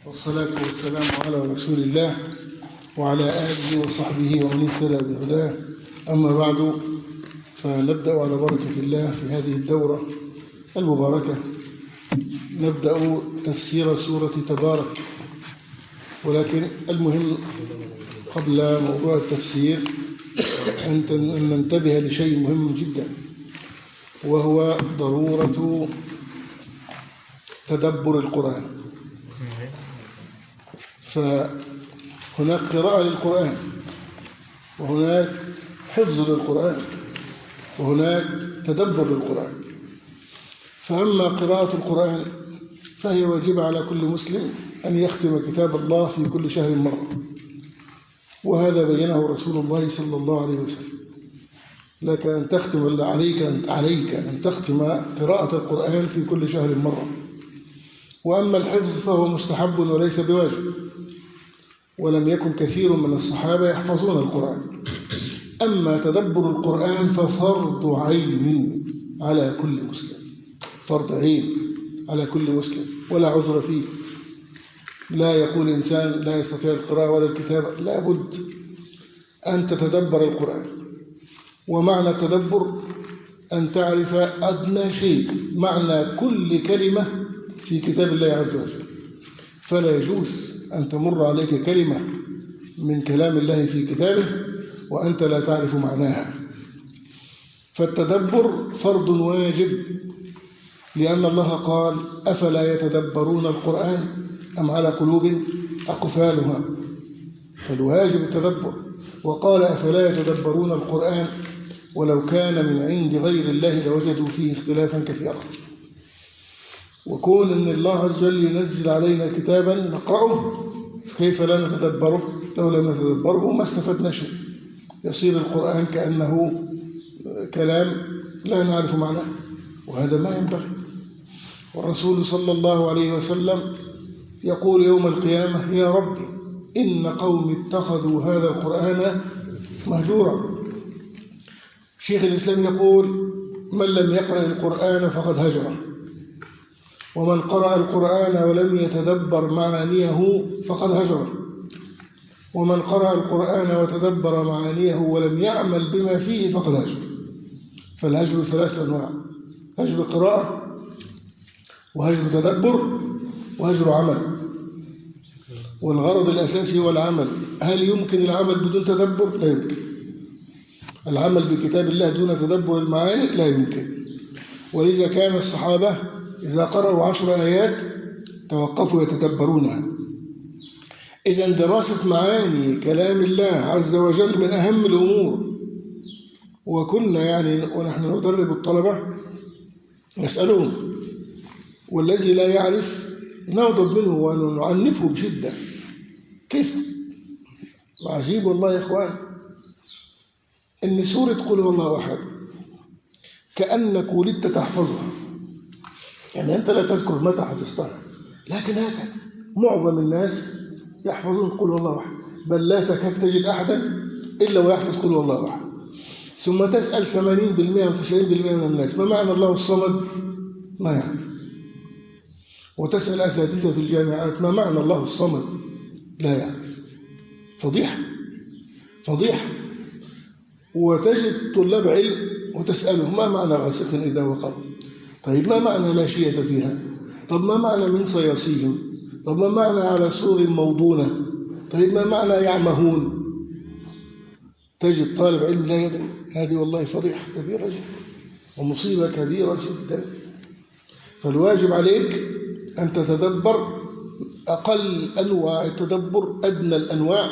والصلاة والسلام على رسول الله وعلى آله وصحبه ومن اهتدى بهداه. أما بعد، فنبدأ على بركة الله في هذه الدورة المباركة. نبدأ تفسير سورة تبارك، ولكن المهم قبل موضوع التفسير أن ننتبه لشيء مهم جدا، وهو ضرورة تدبر القرآن. فهناك قراءة للقرآن، وهناك حفظ للقرآن، وهناك تدبر للقرآن. فأما قراءة القرآن فهي واجبة على كل مسلم أن يختم كتاب الله في كل شهر مرة، وهذا بينه رسول الله صلى الله عليه وسلم. لك أن تختم، ولا عليك أن تختم قراءة القرآن في كل شهر مرة. وأما الحفظ فهو مستحب وليس بواجب، ولم يكن كثير من الصحابة يحفظون القرآن. أما تدبر القرآن ففرض عين على كل مسلم، فرض عين على كل مسلم ولا عذر فيه. لا يقول إنسان لا يستطيع القراءة ولا الكتابة، لا بد أن تتدبر القرآن. ومعنى التدبر أن تعرف أدنى شيء، معنى كل كلمة في كتاب الله عز وجل. فلا يجوز أن تمر عليك كلمة من كلام الله في كتابه وأنت لا تعرف معناها. فالتدبر فرض واجب، لأن الله قال: أفلا يتدبرون القرآن أم على قلوب أقفالها. فالواجب التدبر. وقال: أفلا يتدبرون القرآن ولو كان من عند غير الله لوجدوا فيه اختلافا كثيرا. وكون أن الله عز وجل ينزل علينا كتابا نقرأه، كيف لا نتدبره؟ لو لم نتدبره ما استفدنا شيء، يصير القرآن كأنه كلام لا نعرف معناه، وهذا ما ينبغي. والرسول صلى الله عليه وسلم يقول يوم القيامة: يا ربي إن قوم اتخذوا هذا القرآن مهجورا. شيخ الإسلام يقول: من لم يقرأ القرآن فقد هجره، ومن قرأ القرآن ولم يتدبر معانيه فقد هجره، ومن قرأ القرآن وتدبر معانيه ولم يعمل بما فيه فقد هجر. فالهجر ثلاثة أنواع: هجر قراءة، وهجر تدبر، وهجر عمل. والغرض الأساسي هو العمل. هل يمكن العمل بدون تدبر؟ لا يمكن. العمل بكتاب الله دون تدبر المعاني لا يمكن. ولذا كان الصحابة إذا قرأوا 10 آيات توقفوا يتدبرونها. إذا دراسة معاني كلام الله عز وجل من أهم الأمور. وكنا ونحن ندرب الطلبة نسألهم، والذي لا يعرف نغضب منه ونعنفه بشدة. كيف؟ وعجيب والله يا إخوان، إن سورة قل هو الله أحد كأنك ولدت تحفظها. يعني أنت لا تذكر متى حفظتها، لكن هكذا معظم الناس يحفظون قل هو الله أحد، بل لا تكاد تجد أحدا إلا ويحفظ قل هو الله أحد. ثم تسأل 80% و 90% من الناس ما معنى الله الصمد؟ ما يعرف. وتسأل أساتذة الجامعات ما معنى الله الصمد؟ لا يعرف. فضيحة فضيحة. وتجد طلاب علم وتسألهم ما معنى غاسق إذا وقب؟ طيب ما معنى لا شية فيها؟ طب ما معنى من صياصيهم؟ طب ما معنى على سور موضونة؟ طيب ما معنى يعمهون؟ تجد طالب علم لا يدري. هذه والله فضيحة كبيرة جدا ومصيبة كبيرة جدا. فالواجب عليك أن تتدبر أقل أنواع التدبر، أدنى الأنواع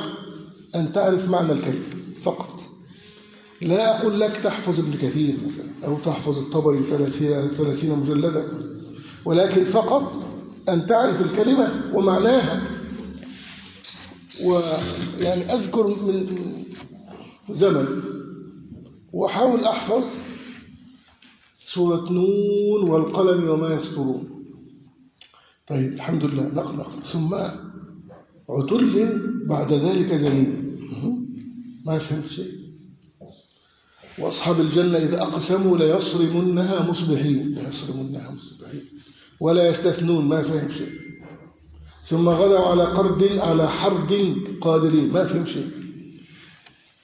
أن تعرف معنى الكلمة فقط. لا أقول لك تحفظ ابن كثير مثلا أو تحفظ الطبري 30 مجلدا، ولكن فقط أن تعرف الكلمة ومعناها. ويعني أذكر من زمن وحاول أحفظ سورة نون والقلم وما يسطرون. طيب الحمد لله نقنق، ثم عتل بعد ذلك زنين، ما فهمت شيء. وأصحاب الجنة إذا أقسموا ليصرمنها مصبحين، ولا يستثنون، ما فهم شيء. ثم غدوا على حرد قادرين. ما فهم شيء.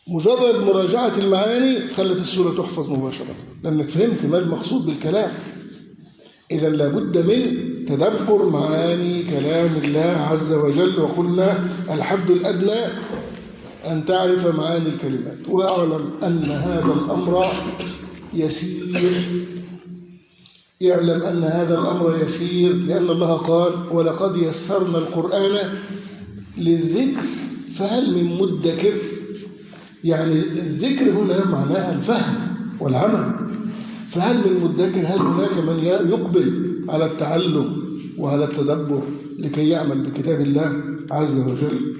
مجرد مراجعة المعاني خلت السورة تحفظ مباشرة، لأنك فهمت ما المقصود بالكلام. إذا لابد من تدبر معاني كلام الله عز وجل. وقلنا الحد الأدنى أن تعرف معاني الكلمات. وأعلم أن هذا الأمر يسير. يعلم أن هذا الأمر يسير لأن الله قال: ولقد يسرنا القرآن للذكر فهل من مدكر. يعني الذكر هنا معناها الفهم والعمل. فهل من مدكر؟ هل هناك من يقبل على التعلم وعلى التدبر لكي يعمل بكتاب الله عز وجل؟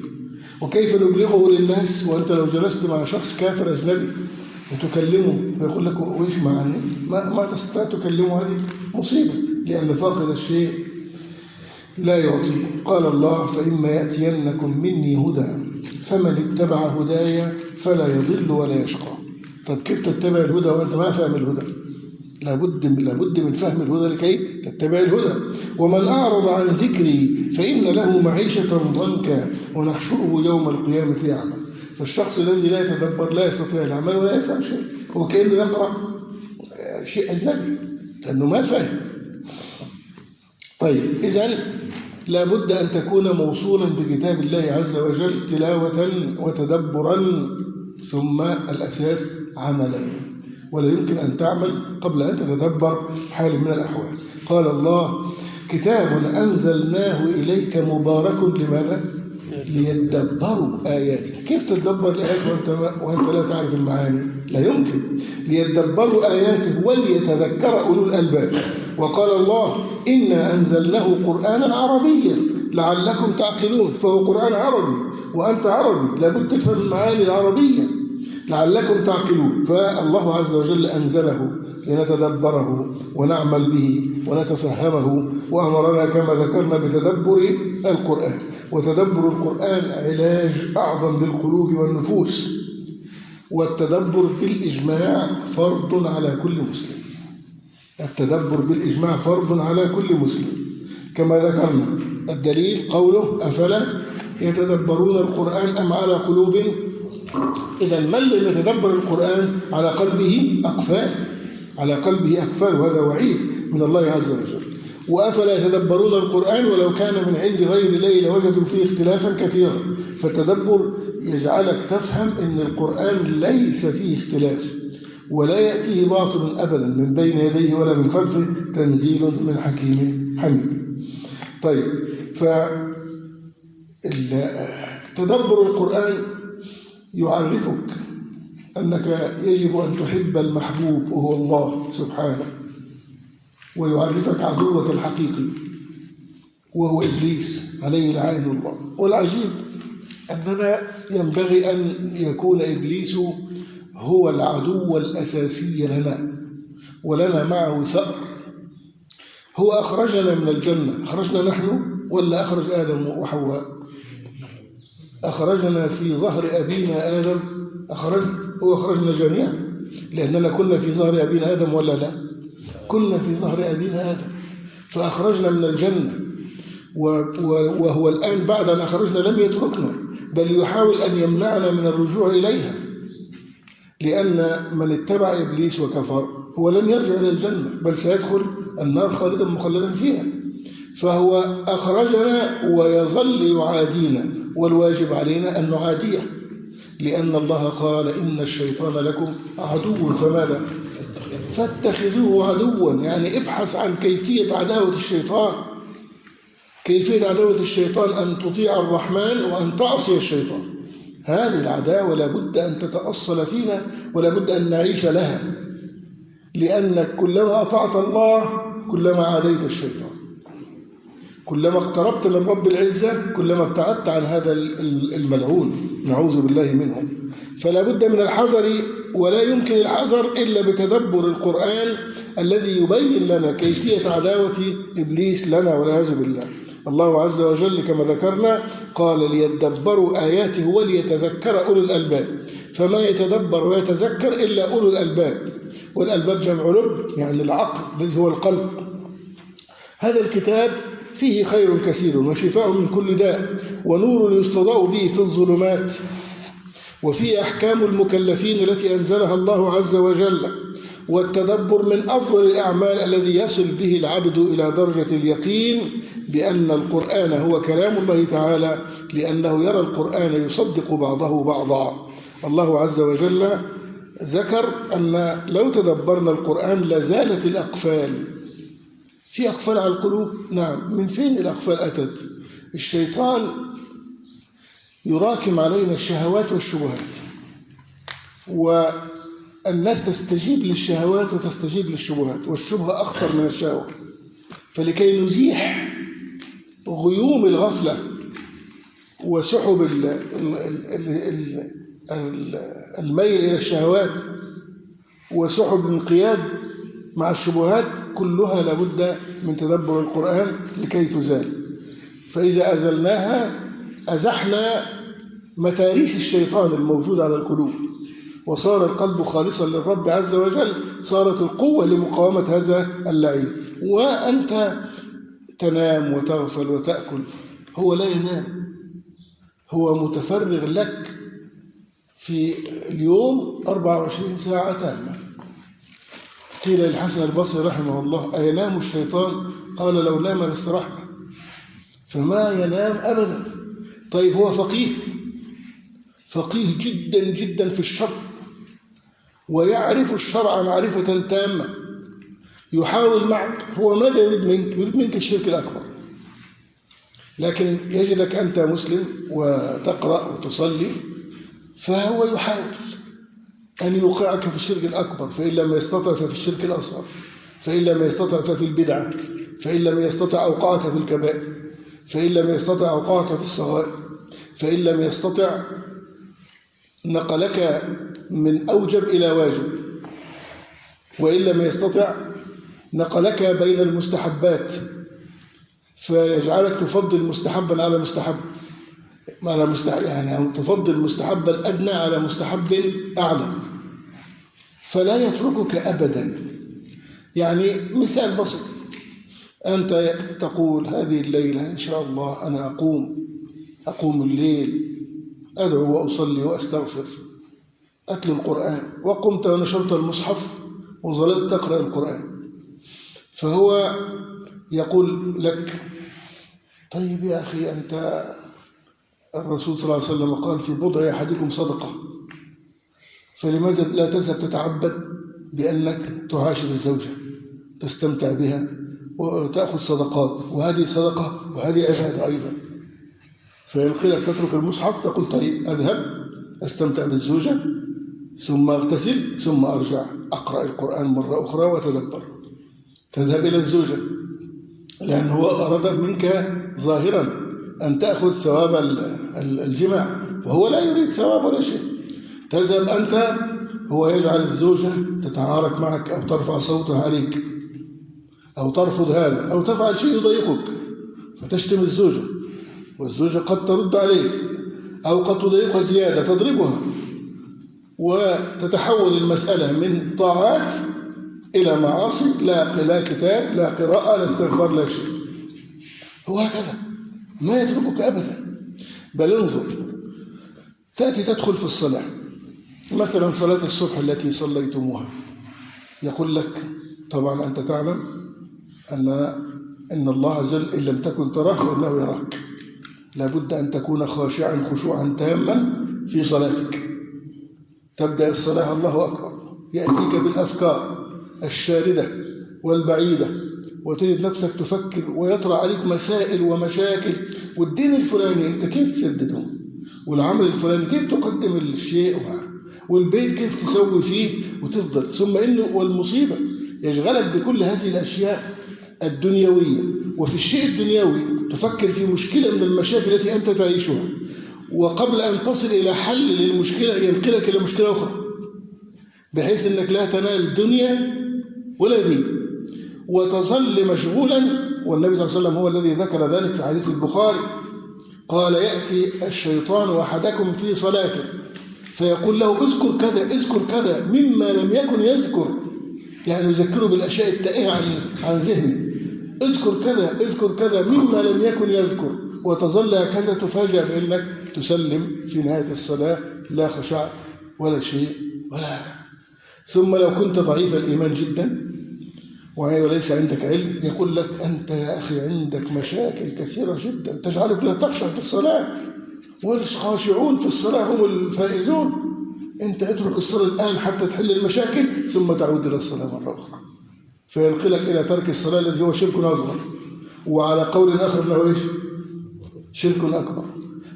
وكيف نبلغه للناس وأنت لو جلست مع شخص كافر أجنبي وتكلمه فيقول لك وإيش معنى؟ ما تستطيع تكلمه. هذه مصيبة، لأن فاقد الشيء لا يعطيه. قال الله: فإما يأتينكم مني هدى فمن اتبع هدايا فلا يضل ولا يشقى. طب كيف تتبع الهدى وأنت ما فاهم الهدى؟ لابد من فهم الهدى لكي تتبع الهدى. ومن أعرض عن ذكري فإن له معيشة ضنكا ونحشره يوم القيامة أعمى. فالشخص الذي لا يتدبر لا يستطيع العمل ولا يفهم شيء. هو كأنه يقرأ شيء أجنبي لأنه ما فهم. طيب، إذن لابد أن تكون موصولا بكتاب الله عز وجل تلاوة وتدبرا، ثم الأساس عملا. ولا يمكن أن تعمل قبل أن تتدبر حال من الأحوال. قال الله: كتاب أنزلناه إليك مبارك. لماذا؟ ليدبروا آياته. كيف تدبر الآيات وأنت لا تعرف المعاني؟ لا يمكن. ليدبروا آياته وليتذكر أولو الألباب. وقال الله: إنا أنزلناه قرآنا عربيا لعلكم تعقلون. فهو قرآن عربي وأنت عربي، لابد تفهم المعاني العربية لعلكم تعقلون. فالله عز وجل أنزله لنتدبره ونعمل به ونتفهمه، وأمرنا كما ذكرنا بتدبر القرآن. وتدبر القرآن علاج أعظم للقلوب والنفوس. والتدبر بالإجماع فرض على كل مسلم. التدبر بالإجماع فرض على كل مسلم كما ذكرنا. الدليل قوله: أفلا يتدبرون القرآن أم على قلوب. إذا من لم يتدبر القرآن على قلبه أقفال، على قلبه أقفال، وهذا وعيد من الله عز وجل. وأفلا يتدبرون القرآن ولو كان من عند غير الله لوجدوا فيه اختلافا كثيرا. فالتدبر يجعلك تفهم أن القرآن ليس فيه اختلاف ولا يأتيه باطل أبدا من بين يديه ولا من خلفه، تنزيل من حكيم حميد. طيب، فتدبر القرآن يعرفك أنك يجب أن تحب المحبوب وهو الله سبحانه، ويعرفك عدوك الحقيقي وهو إبليس عليه لعائن الله. والعجيب أننا ينبغي أن يكون إبليس هو العدو الأساسي لنا ولنا معه ثأر. هو أخرجنا من الجنة. أخرجنا نحن ولا أخرج آدم وحواء؟ أخرجنا في ظهر أبينا آدم. هو أخرجنا جميعا، لأننا كنا في ظهر أبينا آدم ولا لا؟ كنا في ظهر أبينا آدم، فأخرجنا من الجنة. وهو الآن بعد أن أخرجنا لم يتركنا، بل يحاول أن يمنعنا من الرجوع إليها، لأن من اتبع إبليس وكفر هو لن يرجع إلى الجنة، بل سيدخل النار خالدا مخلدا فيها. فهو أخرجنا ويظل يعادينا، والواجب علينا أن نعاديه، لأن الله قال: إن الشيطان لكم عدو فماذا؟ فاتخذوه عدوا. يعني ابحث عن كيفية عداوة الشيطان. كيفية عداوة الشيطان أن تطيع الرحمن وأن تعصي الشيطان. هذه العداوة لابد أن تتأصل فينا ولابد أن نعيش لها، لأنك كلما أطعت الله كلما عاديت الشيطان. كلما اقتربت من رب العزة كلما ابتعدت عن هذا الملعون، نعوذ بالله منه. فلا بد من الحذر، ولا يمكن الحذر إلا بتدبر القرآن الذي يبين لنا كيفية عداوة إبليس لنا والعياذ بالله. الله عز وجل كما ذكرنا قال: ليدبروا آياته وليتذكر أولو الألباب. فما يتدبر ويتذكر إلا أولو الألباب. والألباب جمع لب، يعني العقل الذي هو القلب. هذا الكتاب فيه خير كثير وشفاء من كل داء ونور يستضاء به في الظلمات، وفيه أحكام المكلفين التي أنزلها الله عز وجل، والتدبر من أفضل الأعمال الذي يصل به العبد إلى درجة اليقين بأن القرآن هو كلام الله تعالى، لأنه يرى القرآن يصدق بعضه بعضا. الله عز وجل ذكر أن لو تدبرنا القرآن لزالت الأقفال. في أقفال على القلوب، نعم. من فين الأقفال أتت؟ الشيطان يراكم علينا الشهوات والشبهات، والناس تستجيب للشهوات وتستجيب للشبهات، والشبهة أخطر من الشهوة. فلكي نزيح غيوم الغفلة وسحب الميل إلى الشهوات وسحب الانقياد مع الشبهات، كلها لابد من تدبر القرآن لكي تزال. فإذا أزلناها أزحنا متاريس الشيطان الموجودة على القلوب، وصار القلب خالصا للرب عز وجل، صارت القوة لمقاومة هذا اللعين. وأنت تنام وتغفل وتأكل، هو لا ينام، هو متفرغ لك في اليوم 24 ساعة تامة. قيل للحسن البصري رحمه الله: أينام الشيطان؟ قال: لو نام لاستراحنا. فما ينام أبدا. طيب هو فقيه جدا جدا في الشرع، ويعرف الشرع معرفة تامة، يحاول معك. هو ماذا يريد منك؟ يريد منك الشرك الأكبر، لكن يجدك أنت مسلم وتقرأ وتصلي، فهو يحاول أن يوقعك في الشرك الأكبر، فإن لم يستطع ففي الشرك الأصغر، فإن لم يستطع ففي البدعة، فإن لم يستطع أوقعك في الكبائر، فإن لم يستطع أوقعك في الصغائر، فإن لم يستطع نقلك من أوجب إلى واجب، وإن لم يستطع نقلك بين المستحبات، فيجعلك تفضل مستحبا على مستحب، يعني تفضل مستحبا الأدنى على مستحب أعلى، فلا يتركك أبدا. يعني مثال بسيط: أنت تقول هذه الليلة إن شاء الله أنا أقوم الليل أدعو وأصلي وأستغفر، أتلو القرآن، وقمت ونشرت المصحف وظللت تقرأ القرآن، فهو يقول لك: طيب يا أخي، أنت الرسول صلى الله عليه وسلم قال: في بضع أحدكم صدقة، فلماذا لا تذهب تتعبد بأنك تعاشر الزوجة، تستمتع بها وتأخذ صدقات، وهذه صدقة وهذه عبادة أيضا. فينقلك تترك المصحف، تقول: طيب أذهب أستمتع بالزوجة، ثم أغتسل، ثم أرجع أقرأ القرآن مرة أخرى وتدبر. تذهب إلى الزوجة، لأنه هو أراد منك ظاهرا أن تأخذ ثواب الجماع، وهو لا يريد ثواب ولا شيء. تذهب أنت، هو يجعل الزوجة تتعارك معك أو ترفع صوتها عليك أو ترفض هذا أو تفعل شيء يضايقك، فتشتم الزوجة، والزوجة قد ترد عليك أو قد تضايقها زيادة تضربها، وتتحول المسألة من طاعات إلى معاصي، لا كتاب، لا قراءة، لا استغفار، لا شيء. هو هكذا ما يتركك أبدا. بل انظر، تأتي تدخل في الصلاة، مثلا صلاة الصبح التي صليتموها، يقول لك: طبعا أنت تعلم أن الله عز وجل إن لم تكن تراه فإنه يراك، لابد أن تكون خاشعا خشوعا تاما في صلاتك. تبدأ الصلاة الله أكبر، يأتيك بالأفكار الشاردة والبعيدة، وتجد نفسك تفكر ويطرأ عليك مسائل ومشاكل، والدين الفلاني أنت كيف تسدده، والعمل الفلاني كيف تقدم الشيء، والبيت كيف تسوي فيه، وتفضل. ثم إنه والمصيبة يشغلك بكل هذه الأشياء الدنيوية، وفي الشيء الدنيوي تفكر في مشكلة من المشاكل التي أنت تعيشها، وقبل أن تصل إلى حل للمشكلة ينقلك إلى مشكلة أخرى، بحيث أنك لا تنال دنيا ولا دين، وتظل مشغولا. والنبي صلى الله عليه وسلم هو الذي ذكر ذلك في حديث البخاري، قال: يأتي الشيطان أحدكم في صلاته فيقول له: اذكر كذا اذكر كذا مما لم يكن يذكر، يعني يذكره بالأشياء التائهة عن ذهنه، اذكر كذا اذكر كذا مما لم يكن يذكر، وتظل هكذا تفاجأ بأنك تسلم في نهاية الصلاة لا خشع ولا شيء ولا. ثم لو كنت ضعيف الإيمان جدا وليس عندك علم، يقول لك أنت يا أخي عندك مشاكل كثيرة جدا تجعلك لا تخشع في الصلاة، والخاشعون في الصلاة هم الفائزون. أنت اترك الصلاة الآن حتى تحل المشاكل ثم تعود إلى الصلاة مرة أخرى، فينقلك إلى ترك الصلاة الذي هو شرك أصغر، وعلى قول آخر أنه إيش؟ شرك أكبر.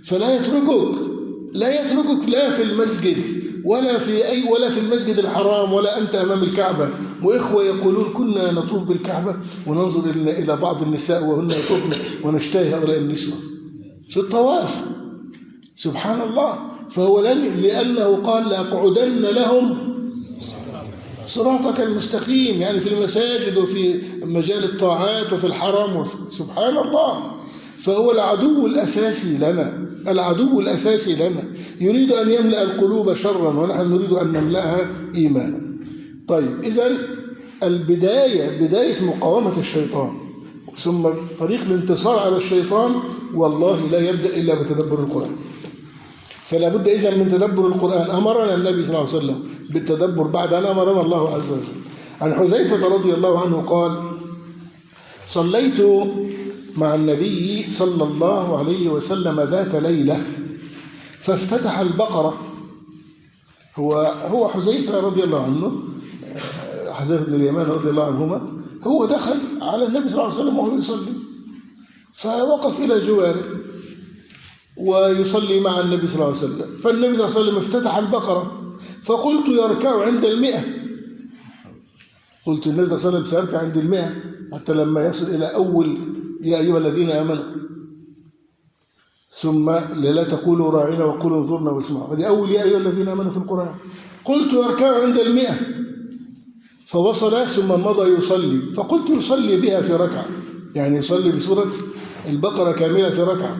فلا يتركك لا في المسجد ولا في المسجد الحرام ولا أنت أمام الكعبة. وإخوة يقولون كنا نطوف بالكعبة وننظر إلى بعض النساء وهن يطوفن ونشتهي هؤلاء النسوة في الطواف، سبحان الله. فهو لأنه قال لأقعدن لهم صراطك المستقيم، يعني في المساجد وفي مجال الطاعات وفي الحرم سبحان الله. فهو العدو الأساسي لنا، يريد أن يملأ القلوب شرا ونحن نريد أن نملأها إيمانا. طيب، إذن بداية مقاومة الشيطان ثم طريق الانتصار على الشيطان والله لا يبدأ إلا بتدبر القرآن. فلا بد إذن من تدبر القرآن. أمرنا النبي صلى الله عليه وسلم بالتدبر بعد أن أمرنا الله عز وجل. عن حذيفة رضي الله عنه قال: صليت مع النبي صلى الله عليه وسلم ذات ليلة فافتتح البقرة. هو حذيفة رضي الله عنه، حذيفة بن اليمان رضي الله عنهما، هو دخل على النبي صلى الله عليه وسلم وهو يصلي، فوقف إلى جواره ويصلي مع النبي صلى الله عليه وسلم. فالنبي صلى الله عليه وسلم افتتح البقرة فقلت يركع عند 100. قلت النبي صلى الله عليه وسلم سيركع عند 100 حتى لما يصل إلى أول يا أيها الذين آمنوا، ثم لا تقولوا راعنا وقولوا انظرنا واسمعوا، هذه أول يا أيها الذين آمنوا في القرآن. قلت يركع عند 100 فوصل ثم مضى يصلي، فقلت يصلي بها في ركعة، يعني يصلي بسورة البقرة كاملة في ركعة.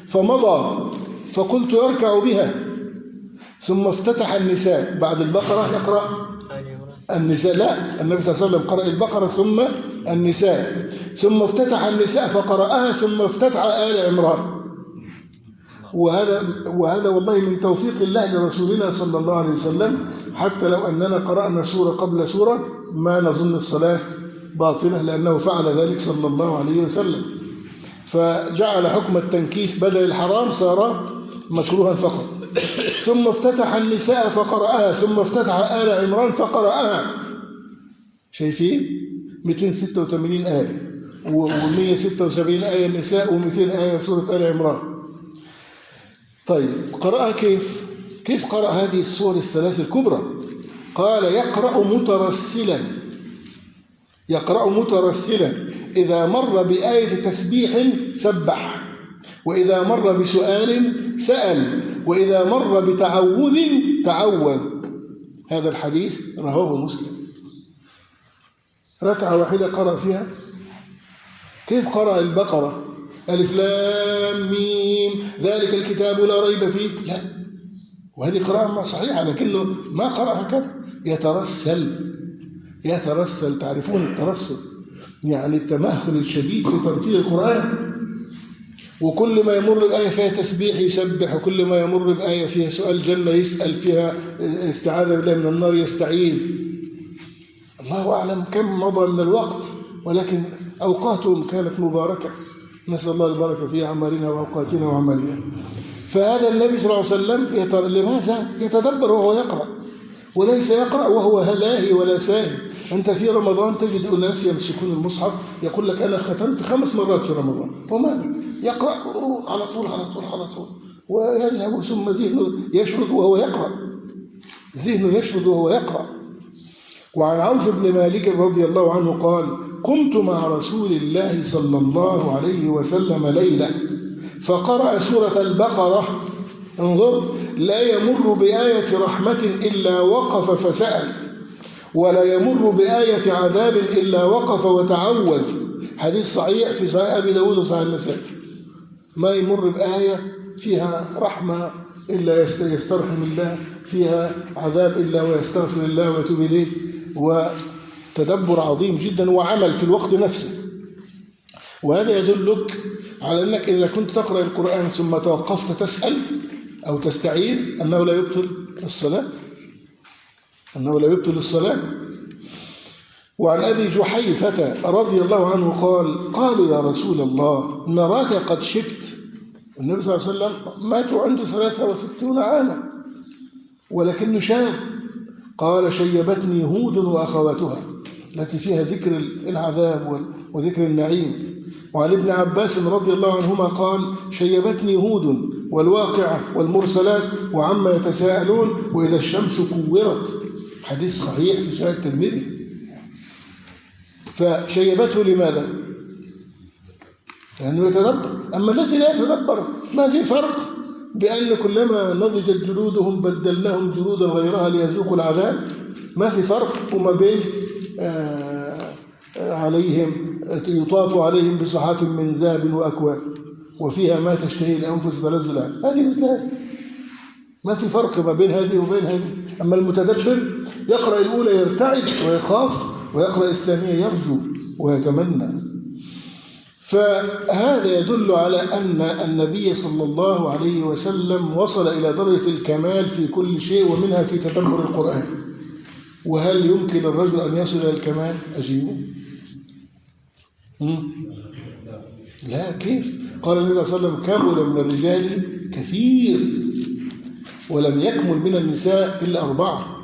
فمضى فقلت يركع بها، ثم افتتح النساء بعد البقرة يقرأ النساء. لا، النبي صلى الله عليه وسلم قرأ البقرة ثم النساء، ثم افتتح النساء فقرأها، ثم افتتح آل عمران. وهذا والله من توفيق الله لرسولنا صلى الله عليه وسلم، حتى لو أننا قرأنا سورة قبل سورة ما نظن الصلاة باطلة، لأنه فعل ذلك صلى الله عليه وسلم. فجعل حكم التنكيس بدل الحرام صار مكروها فقط. ثم افتتح النساء فقرأها، ثم افتتح آل عمران فقرأها. شايفين 286 آية و176 آية النساء و200 آية سورة آل عمران. طيب، قرأها كيف قرأ هذه السور الثلاث الكبرى؟ قال يقرأ مترسلا إذا مر بآية تسبيح سبح، وإذا مر بسؤال سأل، وإذا مر بتعوذ تعوذ. هذا الحديث رواه مسلم. ركعة واحدة قرأ فيها. كيف قرأ البقرة؟ ألف لام ميم ذلك الكتاب لا ريب فيه، لا، وهذه قراءة صحيحة، لكنه ما قرأ هكذا، يترسل. تعرفون الترسل؟ يعني التمهل الشديد في ترتيل القرآن. وكل ما يمر بآية فيها تسبيح يسبح، وكل ما يمر بآية فيها سؤال جنة يسأل، فيها استعاذة بالله من النار يستعيذ. الله أعلم كم مضى من الوقت، ولكن أوقاتهم كانت مباركة، نسأل الله البركة في أعمالنا وأوقاتنا وعملنا. فهذا النبي صلى الله عليه وسلم لماذا يتدبر وهو يقرأ، وليس يقرأ وهو لاهي ولا ساهي. أنت في رمضان تجد أناس يمسكون المصحف يقول لك أنا ختمت 5 مرات في رمضان، وماذا؟ يقرأ على طول على طول على طول، ويذهب ثم ذهنه يشرد وهو يقرأ. وعن عوف بن مالك رضي الله عنه قال: قمت مع رسول الله صلى الله عليه وسلم ليلة فقرأ سورة البقرة. انظر: لا يمر بآية رحمة إلا وقف فسأل، ولا يمر بآية عذاب إلا وقف وتعوذ. حديث صحيح في صحيح أبي داود وصحيح النسائي. ما يمر بآية فيها رحمة إلا يسترحم الله، فيها عذاب إلا ويستغفر الله ويتوب إليه. وتدبر عظيم جدا وعمل في الوقت نفسه. وهذا يدلك على أنك إذا كنت تقرأ القرآن ثم توقفت تسأل أو تستعيذ أنه لا يبطل الصلاة، أنه لا يبطل الصلاة. وعن أبي جحيفة رضي الله عنه قال: قالوا يا رسول الله نراك قد شبت. النبي صلى الله عليه وسلم مات عنده 63 عاما ولكنه شاب. قال: شيبتني هود وأخواتها، التي فيها ذكر العذاب وذكر النعيم. وعن ابن عباس رضي الله عنهما قال: شيبتني هود والواقعة والمرسلات وعما يتساءلون وإذا الشمس كورت. حديث صحيح في صحيح الترمذي. فشيبته لماذا؟ لأنه يتدبر. أما الذي لا يتدبر ما في فرق بأن كلما نضجت جلودهم بدلناهم جلودا غيرها ليذوقوا العذاب. ما في فرق وما بين عليهم يطاف عليهم بصحاف من ذهب وأكواب وفيها ما تشتهي الأنفس وتلذ الأعين. هذه مثل هذه، ما في فرق ما بين هذه وبين هذه. أما المتدبر يقرأ الأولى يرتعد ويخاف، ويقرأ الثانية يرجو ويتمنى. فهذا يدل على أن النبي صلى الله عليه وسلم وصل إلى درجة الكمال في كل شيء، ومنها في تدبر القرآن. وهل يمكن الرجل أن يصل إلى الكمال؟ أجيبه. لا، كيف؟ قال النبي صلى الله عليه وسلم: كمل من الرجال كثير ولم يكمل من النساء إلا 4.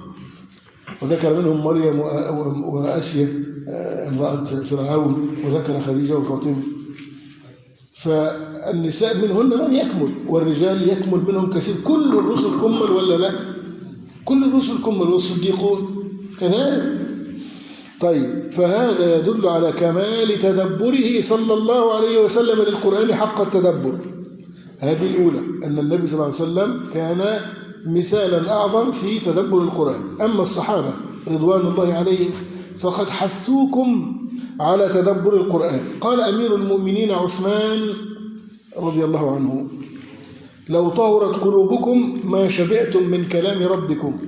وذكر منهم مريم وآسيا امرأة فرعون، وذكر خديجة وفاطمة. فالنساء منهن من يكمل، والرجال يكمل منهم كثير. كل الرسل كمل ولا لا؟ كل الرسل كمل، والصديقون كذلك. طيب، فهذا يدل على كمال تدبره صلى الله عليه وسلم للقرآن حق التدبر. هذه الأولى، أن النبي صلى الله عليه وسلم كان مثالا أعظم في تدبر القرآن. أما الصحابة رضوان الله عليهم فقد حثوكم على تدبر القرآن. قال أمير المؤمنين عثمان رضي الله عنه: لو طهرت قلوبكم ما شبعتم من كلام ربكم.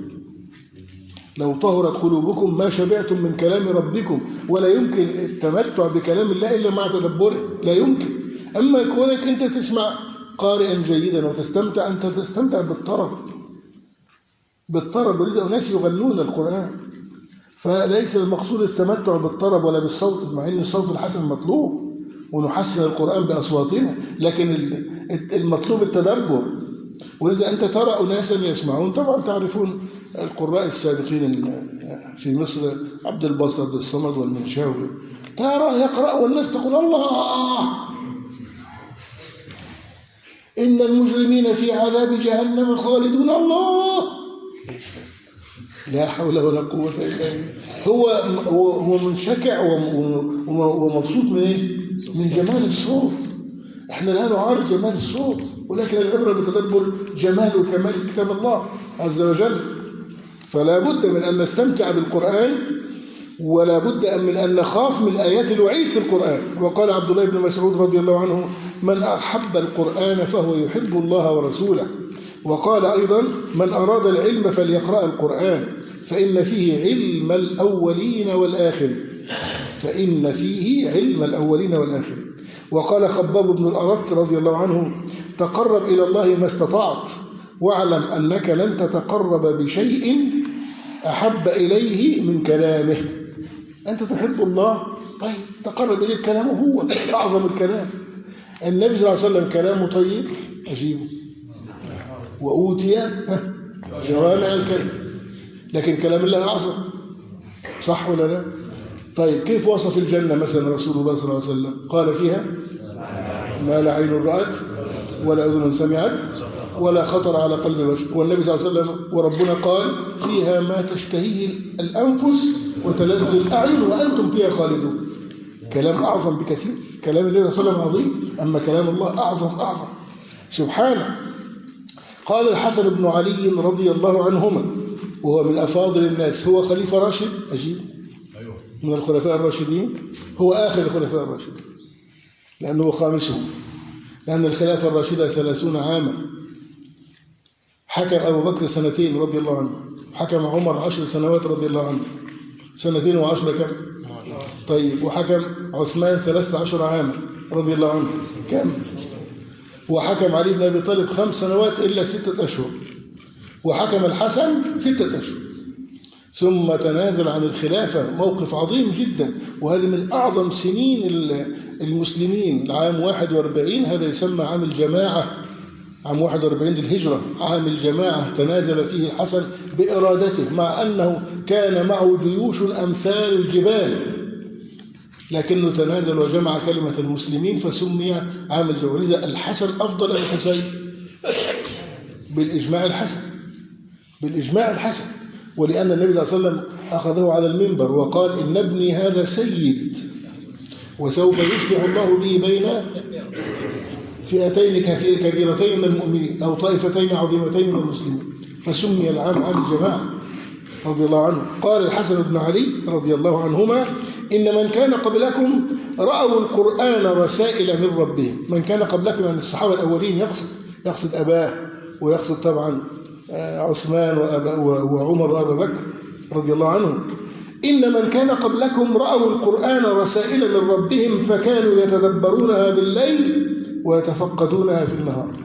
لو طهرت قلوبكم ما شبعتم من كلام ربكم. ولا يمكن التمتع بكلام الله إلا مع تدبره، لا يمكن. أما كونك أنت تسمع قارئا جيدا وتستمتع، أنت تستمتع بالطرب. ولذا أناس يغنون القرآن. فليس المقصود التمتع بالطرب ولا بالصوت، مع أن الصوت الحسن مطلوب ونحسن القرآن بأصواتنا، لكن المطلوب التدبر. ولذا أنت ترى أناسا يسمعون. طبعا تعرفون القراء السابقين في مصر، عبد الباسط، عبد الصمد والمنشاوي، ترى يقرأ والناس تقول: الله، إن المجرمين في عذاب جهنم خالدون. الله، لا حول ولا قوة إلا بالله. هو منشكع ومبسوط من إيه؟ من جمال الصوت. إحنا لا نعارض جمال الصوت، ولكن العبرة بتدبر جمال وكمال كتاب الله عز وجل. فلا بد من أن نستمتع بالقرآن، ولا بد من أن نخاف من آيات الوعيد في القرآن. وقال عبد الله بن مسعود رضي الله عنه: من أحب القرآن فهو يحب الله ورسوله. وقال أيضا: من أراد العلم فليقرأ القرآن فإن فيه علم الأولين والآخرين. فإن فيه علم الأولين والآخرين. وقال خباب بن الأرت رضي الله عنه: تقرب إلى الله ما استطعت، واعلم أنك لن تتقرب بشيء أحب إليه من كلامه. أنت تحب الله، طيب تقرب إليه بكلامه، هو أعظم الكلام. النبي صلى الله عليه وسلم كلامه طيب، أجيبه، وأوتي جوامع الكلم، لكن كلام الله أعظم، صح ولا لا؟ طيب، كيف وصف الجنة مثلا رسول الله صلى الله عليه وسلم؟ قال فيها: ما لا عين رأت ولا أذن سمعت ولا خطر على قلب بشر. والنبي صلى الله عليه وسلم وربنا قال: فيها ما تشتهيه الأنفس وتلذ الأعين وأنتم فيها خالدون. كلام أعظم بكثير. كلام النبي صلى الله عليه وسلم عظيم، أما كلام الله أعظم سبحانه. قال الحسن بن علي رضي الله عنهما، وهو من أفاضل الناس، هو خليفة راشد، أجيب، من الخلفاء الراشدين، هو آخر الخلفاء الراشدين لأنه خامسهم، لأن الخلافة الراشدة 30 عاما. حكم أبو بكر 2 رضي الله عنه، حكم عمر 10 سنوات رضي الله عنه. 2 و10 كم؟ طيب وحكم عثمان 13 عاما رضي الله عنه كم؟ وحكم علي بن أبي طالب 5 سنوات إلا 6 أشهر، وحكم الحسن 6 أشهر، ثم تنازل عن الخلافة. موقف عظيم جدا، وهذه من أعظم سنين المسلمين. العام 41 هذا يسمى عام الجماعة، عام 41 للهجرة، عام الجماعة. تنازل فيه الحسن بإرادته، مع أنه كان معه جيوش أمثال الجبال، لكنه تنازل وجمع كلمة المسلمين فسمي عام الجماعة. لذا الحسن أفضل من الحسين بالإجماع الحسن، بالإجماع الحسن. ولأن النبي صلى الله عليه وسلم أخذه على المنبر وقال: إن ابني هذا سيد وسوف يصلح الله به بين فئتين كثيرتين من المؤمنين أو طائفتين عظيمتين من المسلمين، فسمي العام عام الجماعة رضي الله عنه. قال الحسن بن علي رضي الله عنهما: إن من كان قبلكم رأوا القرآن رسائل من ربهم. من كان قبلكم من الصحابة الأولين، يقصد أباه، ويقصد طبعا عثمان وعمر وأبا بكر رضي الله عنهم. إن من كان قبلكم رأوا القرآن رسائل من ربهم فكانوا يتدبرونها بالليل ويتفقدونها في النهار.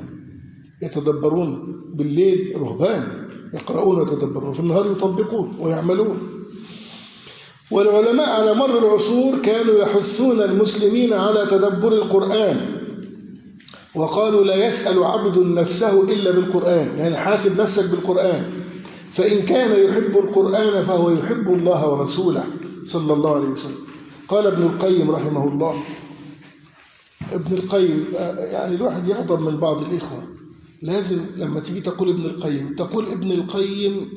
يتدبرون بالليل رهبان يقرؤون ويتدبرون، في النهار يطبقون ويعملون. والعلماء على مر العصور كانوا يحثون المسلمين على تدبر القرآن، وقالوا: لا يسأل عبد نفسه إلا بالقرآن، يعني حاسب نفسك بالقرآن، فإن كان يحب القرآن فهو يحب الله ورسوله صلى الله عليه وسلم. قال ابن القيم رحمه الله، ابن القيم يعني الواحد يغضب من بعض الإخوة، لازم لما تيجي تقول ابن القيم تقول ابن القيم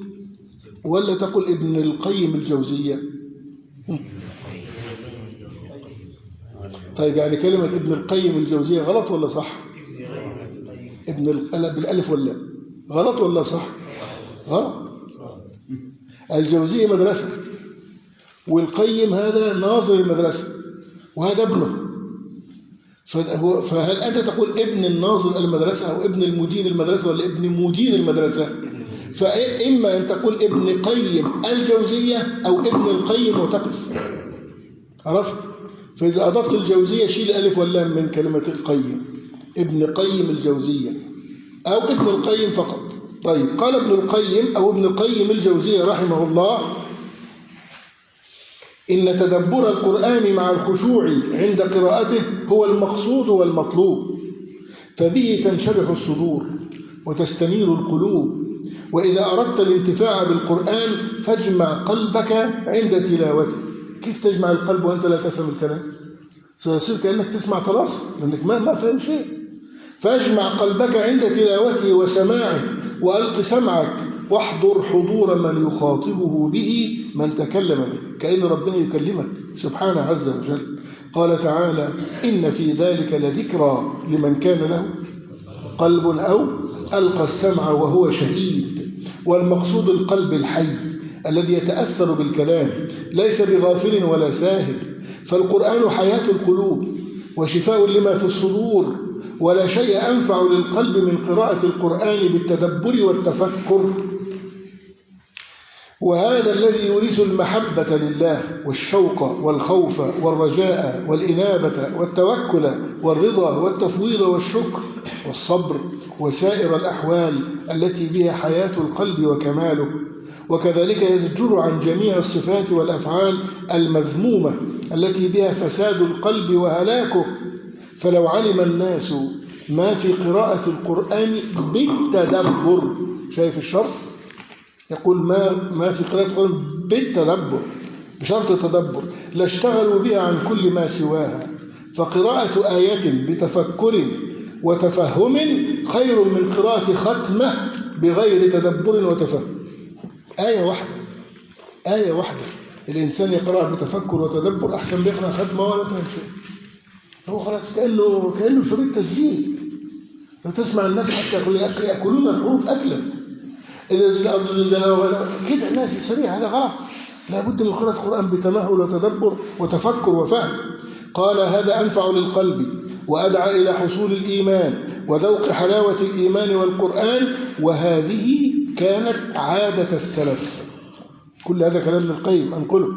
ولا تقول ابن القيم الجوزية؟ طيب يعني كلمة ابن القيم الجوزية غلط ولا صح؟ بالألف ولا غلط ولا صح؟ غلط. الجوزية مدرسة، والقيم هذا ناظر المدرسة وهذا ابنه. فهل أنت تقول ابن الناظر المدرسة أو ابن المدير المدرسة ولا ابن مدير المدرسة؟ فإما أن تقول ابن قيم الجوزية أو ابن القيم وتقف. عرفت؟ فإذا أضفت الجوزية شيل الألف واللام من كلمة القيم، ابن قيم الجوزية أو ابن القيم فقط. طيب قال ابن القيم أو ابن قيم الجوزية رحمه الله: إن تدبر القرآن مع الخشوع عند قراءته هو المقصود والمطلوب، فبه تنشرح الصدور وتستنير القلوب. وإذا أردت الانتفاع بالقرآن فاجمع قلبك عند تلاوته. كيف تجمع القلب وأنت لا تفهم الكلام؟ سيصير كأنك تسمع طلاس لأنك ما فهم شيء. فاجمع قلبك عند تلاوته وسماعه، وألق سمعك، واحضر حضور من يخاطبه به من تكلم به، كأن ربنا يكلمك سبحانه عز وجل. قال تعالى: إن في ذلك لذكرى لمن كان له قلب أو ألقى السمع وهو شهيد. والمقصود القلب الحي الذي يتأثر بالكلام، ليس بغافل ولا ساهل. فالقرآن حياة القلوب وشفاء لما في الصدور، ولا شيء أنفع للقلب من قراءة القرآن بالتدبر والتفكر. وهذا الذي يورث المحبة لله والشوق والخوف والرجاء والإنابة والتوكل والرضا والتفويض والشكر والصبر وسائر الأحوال التي بها حياة القلب وكماله. وكذلك يزجر عن جميع الصفات والأفعال المذمومة التي بها فساد القلب وهلاكه. فلو علم الناس ما في قراءة القرآن بالتدبر، شايف الشرط؟ يقول ما في قراءة القرآن بالتدبر، بشرط التدبر، لاشتغلوا بها عن كل ما سواها. فقراءة آية بتفكر وتفهم خير من قراءة ختمة بغير تدبر وتفهم. آية واحدة الإنسان يقرأها بتفكر وتدبر أحسن بيقرأ ختمة ولا فهم شيء. هو خلاص كأنه شريط تسجيل. لو تسمع الناس حتى يأكلون الحروف أكلا، إذا كده الناس سريع، هذا غلط. لابد من قراءة القرآن بتمهل وتدبر وتفكر وفهم. قال: هذا أنفع للقلب وأدعى إلى حصول الإيمان وذوق حلاوة الإيمان والقرآن، وهذه كانت عادة السلف. كل هذا كلام ابن القيم أنقله.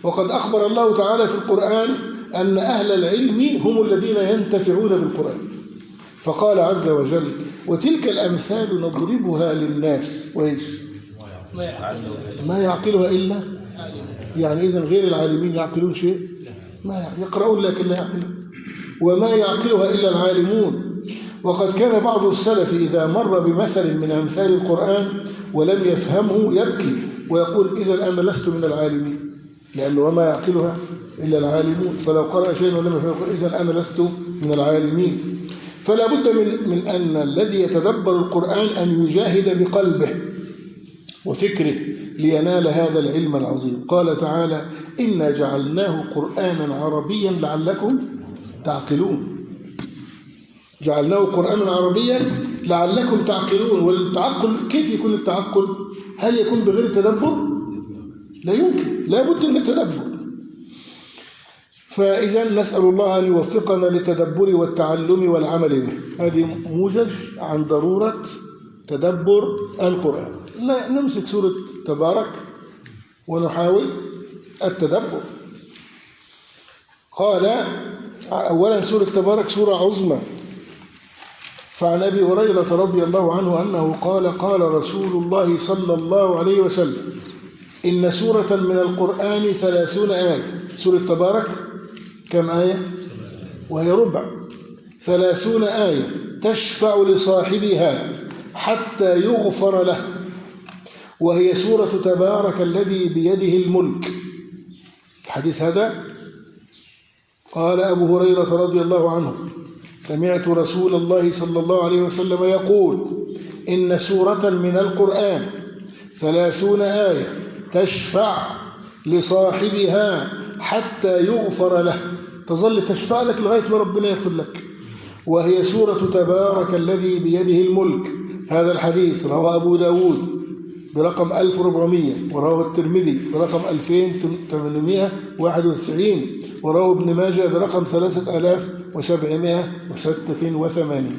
وقد أخبر الله تعالى في القرآن أن أهل العلم هم الذين ينتفعون بالقرآن، فقال عز وجل: وتلك الأمثال نضربها للناس وإيش ما يعقلها إلا يعني إذن غير العالمين يعقلون شيء؟ ما يقرؤون لكن لا يعقلون، وما يعقلها إلا العالمون. وقد كان بعض السلف إذا مر بمثل من أمثال القرآن ولم يفهمه يبكي ويقول: إذا أنا لست من العالمين، لأنه وما يعقلها إلا العالمون، فلو قرأ شيئا ولم يفهمه يقول: إذا أنا لست من العالمين. فلا بد من أن الذي يتدبر القرآن أن يجاهد بقلبه وفكره لينال هذا العلم العظيم. قال تعالى: إنا جعلناه قرآنا عربيا لعلكم تعقلون. جعلناه قرآنا عربيا لعلكم تعقلون. والتعقل كيف يكون التعقل؟ هل يكون بغير التدبر؟ لا يمكن، لا بد من التدبر. فإذا نسأل الله أن يوفقنا للتدبر والتعلم والعمل به. هذه موجز عن ضرورة تدبر القرآن. نمسك سورة تبارك ونحاول التدبر. قال: أولا سورة تبارك سورة عظمى. فعن أبي هريرة رضي الله عنه أنه قال: قال رسول الله صلى الله عليه وسلم: إن سورة من القرآن 30 آية. سورة تبارك كم آية؟ وهي ربع. 30 آية تشفع لصاحبها حتى يغفر له، وهي سورة تبارك الذي بيده الملك. الحديث هذا قال أبو هريرة رضي الله عنه: سمعت رسول الله صلى الله عليه وسلم يقول: إن سورة من القرآن 30 آية تشفع لصاحبها حتى يغفر له، تظل تشفع لك لغاية ما ربنا يغفر لك، وهي سورة تبارك الذي بيده الملك. هذا الحديث رواه أبو داود برقم 1400، ورواه الترمذي برقم 2891، ورواه ابن ماجه برقم 3786.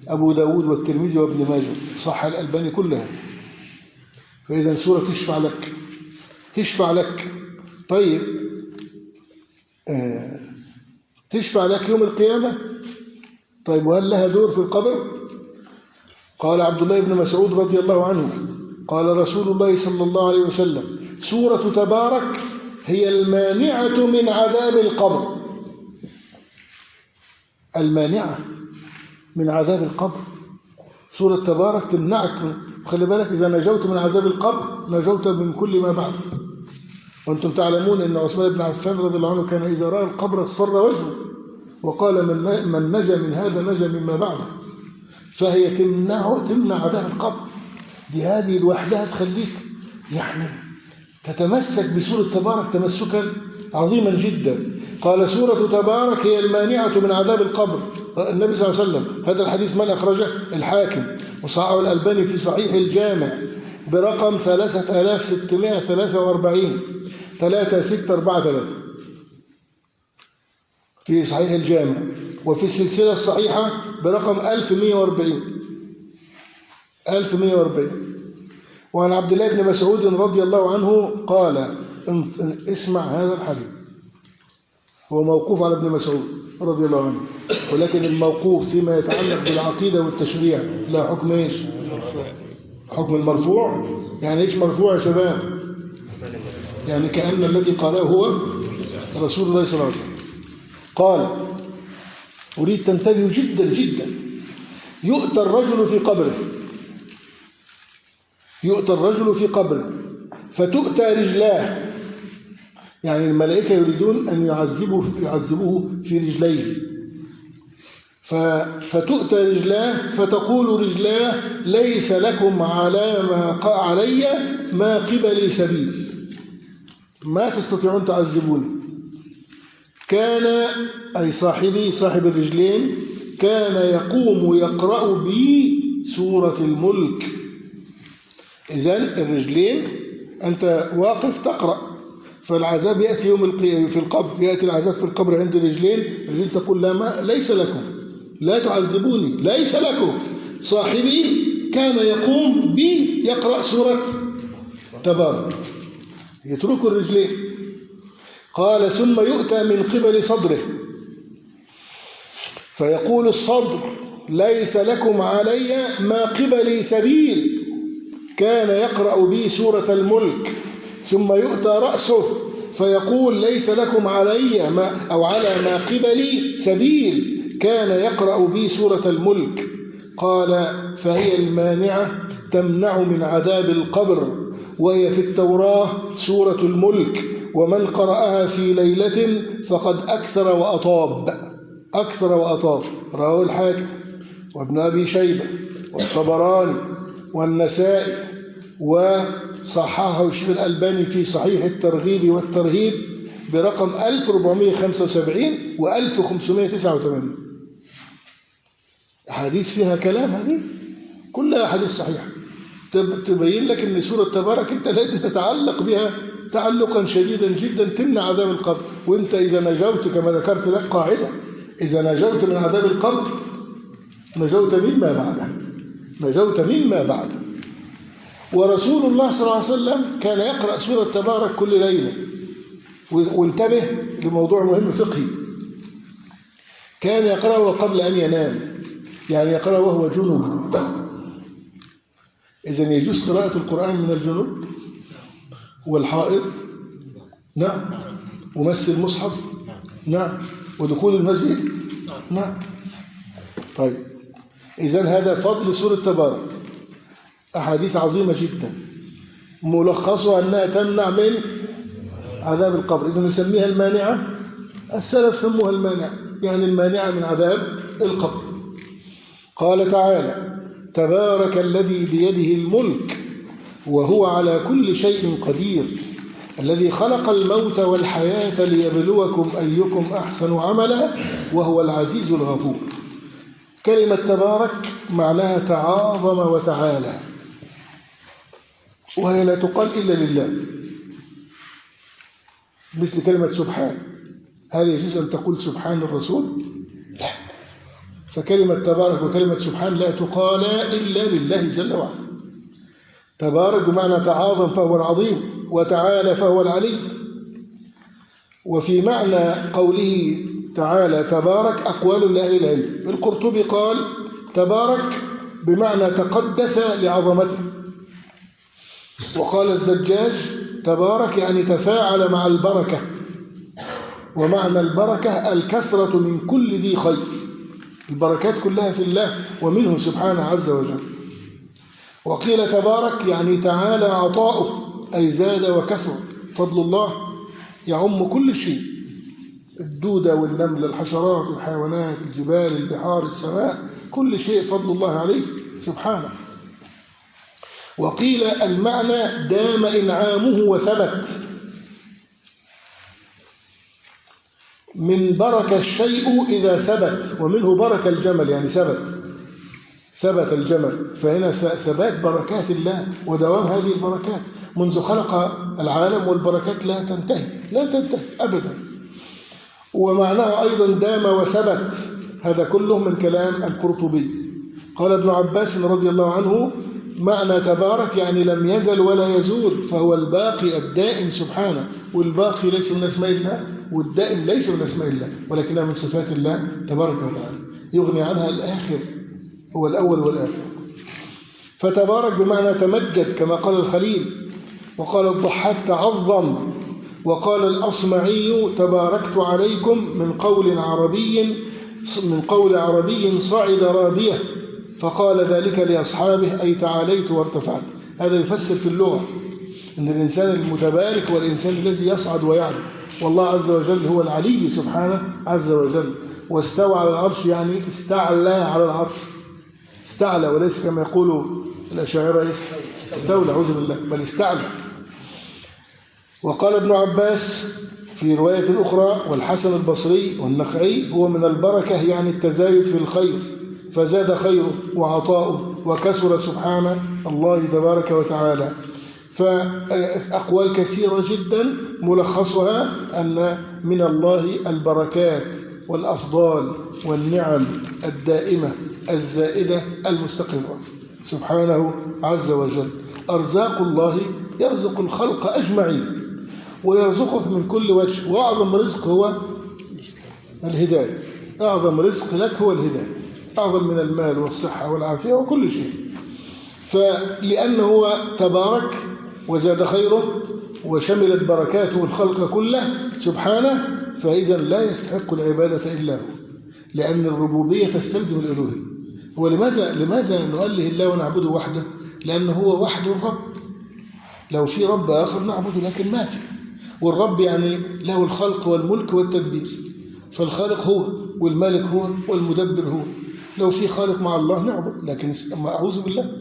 أبو داود والترمذي وابن ماجه، صح الألباني كلها. فإذا سورة تشفع لك، تشفع لك. طيب تشفع لك يوم القيامة. طيب وهل لها دور في القبر؟ قال عبد الله بن مسعود رضي الله عنه: قال رسول الله صلى الله عليه وسلم: سورة تبارك هي المانعة من عذاب القبر. المانعة من عذاب القبر، سورة تبارك تمنعك. خلي بالك، إذا نجوت من عذاب القبر نجوت من كل ما بعد. وأنتم تعلمون أن عثمان بن عفان رضي الله عنه كان إذا رأى القبر اصفر وجهه وقال: من نجا من هذا نجا مما بعده. فهي تمنع عذاب القبر. دي هذه لوحدها تخليك يعني تتمسك بسورة تبارك تمسكا عظيما جدا. قال: سورة تبارك هي المانعة من عذاب القبر. النبي صلى الله عليه وسلم، هذا الحديث من أخرجه؟ الحاكم، وصححه الألباني في صحيح الجامع برقم 3643 3643 في صحيح الجامع، وفي السلسلة الصحيحة برقم 1140. وعن عبد الله بن مسعود رضي الله عنه قال: اسمع هذا الحديث، هو موقوف على ابن مسعود رضي الله عنه، ولكن الموقوف فيما يتعلق بالعقيدة والتشريع لا حكم ايش؟ حكم المرفوع. يعني ايش مرفوع يا شباب؟ يعني كأن الذي قاله هو رسول الله صلى الله عليه وسلم. قال: أريد تنتبهوا جدا جدا. يؤتى الرجل في قبره، يؤتى الرجل في قبره فتؤتى رجلاه، يعني الملائكة يريدون أن يعذبوه في رجليه، فتؤتى رجلاه فتقول رجلاه: ليس لكم على ما علي ما قبلي سبيل، ما تستطيعون تعذبوني. كان أي صاحبي صاحب الرجلين كان يقوم يقرأ بي سورة الملك. إذن الرجلين أنت واقف تقرأ، فالعذاب يأتي يوم القيامة في القبر، يأتي العذاب في القبر عند الرجلين. الرجلين تقول: لا، ما ليس لكم، لا تعذبوني، ليس لكم. صاحبي كان يقوم بي يقرأ سورة تبارك. يتركوا الرجلين. قال ثم يؤتى من قبل صدره فيقول الصدر ليس لكم علي ما قبلي سبيل، كان يقرأ بي سورة الملك. ثم يؤتى رأسه فيقول ليس لكم علي أو على ما قبلي سبيل، كان يقرأ بي سورة الملك. قال فهي المانعة تمنع من عذاب القبر، وهي في التوراة سورة الملك، ومن قرأها في ليلة فقد أكثر وأطاب. أكثر وأطاب رواه الحاكم وابن أبي شيبة والطبراني والنسائي، وصححه الشيخ الألباني في صحيح الترغيب والترهيب برقم 1475 و 1589. أحاديث فيها كلام، هذه كلها أحاديث صحيحة تبين لك أن سورة تبارك أنت لازم تتعلق بها تعلقا شديدا جدا تمنع عذاب القبر. وأنت إذا نجوت كما ذكرت لك قاعدة، إذا نجوت من عذاب القبر نجوت مما بعده، نجوت مما بعده. ورسول الله صلى الله عليه وسلم كان يقرأ سورة تبارك كل ليلة. وانتبه لموضوع مهم فقهي، كان يقرأه قبل أن ينام، يعني يقرأه وهو جنوب. إذن يجوز قراءة القرآن من الجنوب والحائض؟ نعم. ومس المصحف؟ نعم. ودخول المسجد؟ نعم. طيب، إذن هذا فضل سورة تبارك، أحاديث عظيمة جدا ملخصها أنها تمنع من عذاب القبر. إذن نسميها المانعة، السلف سموها المانعة، يعني المانعة من عذاب القبر. قال تعالى تبارك الذي بيده الملك وهو على كل شيء قدير الذي خلق الموت والحياة ليبلوكم أيكم أحسن عملا وهو العزيز الغفور. كلمة تبارك معناها تعاظم وتعالى، وهي لا تقال إلا لله، مثل كلمة سبحان. هل يجوز أن تقول سبحان الرسول؟ لا. فكلمة تبارك وكلمة سبحان لا تقال إلا لله جل وعلا. تبارك بمعنى تعاظم فهو العظيم، وتعالى فهو العلي. وفي معنى قوله تعالى تبارك أقوال لأهل العلم. القرطبي قال تبارك بمعنى تقدس لعظمته، وقال الزجاج تبارك يعني تفاعل مع البركة، ومعنى البركة الكثرة من كل ذي خير. البركات كلها في الله ومنه سبحانه عز وجل. وقيل تبارك يعني تعالى عطاؤه، أي زاد وكثر. فضل الله يعم كل شيء، الدودة والنمل، الحشرات، الحيوانات، الجبال، البحار، السماء، كل شيء فضل الله عليه سبحانه. وقيل المعنى دام إنعامه وثبت، من برك الشيء إذا ثبت، ومنه برك الجمل يعني ثبت الجمل. فهنا ثبات بركات الله ودوام هذه البركات منذ خلق العالم، والبركات لا تنتهي أبدا. ومعناه أيضا دام وثبت، هذا كله من كلام القرطبي. قال ابن عباس رضي الله عنه معنى تبارك يعني لم يزل ولا يزول، فهو الباقي الدائم سبحانه. والباقي ليس من أسماء الله، والدائم ليس من أسماء الله، ولكنها من صفات الله تبارك وتعالى، يغني عنها الآخر، هو الأول والآخر. فتبارك بمعنى تمجد كما قال الخليل، وقال الضحاك تعظم، وقال الأصمعي تباركت عليكم من قول عربي صعد رابية، فقال ذلك لأصحابه أي تعاليت وارتفعت. هذا يفسر في اللغة أن الإنسان المتبارك هو الإنسان الذي يصعد ويعلو، والله عز وجل هو العلي سبحانه عز وجل. واستوى على العرش يعني استعلى على العرش، استعلى، وليس كما يقول الأشاعرة استولى، أعوذ بالله، بل استعلى. وقال ابن عباس في رواية أخرى والحسن البصري والنخعي هو من البركة يعني التزايد في الخير، فزاد خيره وعطاؤه وكثر سبحانه الله تبارك وتعالى. فأقوال كثيرة جدا ملخصها أن من الله البركات والأفضال والنعم الدائمة الزائدة المستقرة سبحانه عز وجل. أرزاق الله يرزق الخلق أجمعين، ويرزقك من كل وجه، وأعظم رزق هو الهداية. أعظم رزق لك هو الهداية، أعظم من المال والصحة والعافية وكل شيء. فلأنه هو تبارك وزاد خيره وشملت بركاته الخلق كله سبحانه، فإذا لا يستحق العبادة إلا هو، لأن الربوبية تستلزم الألوهية. ولماذا نؤله الله ونعبده وحده؟ لأنه هو وحده الرب. لو في رب آخر نعبده، لكن ما في. والرب يعني له الخلق والملك والتدبير، فالخالق هو والمالك هو والمدبر هو. لو في خالق مع الله نعبد، لكن أعوذ بالله،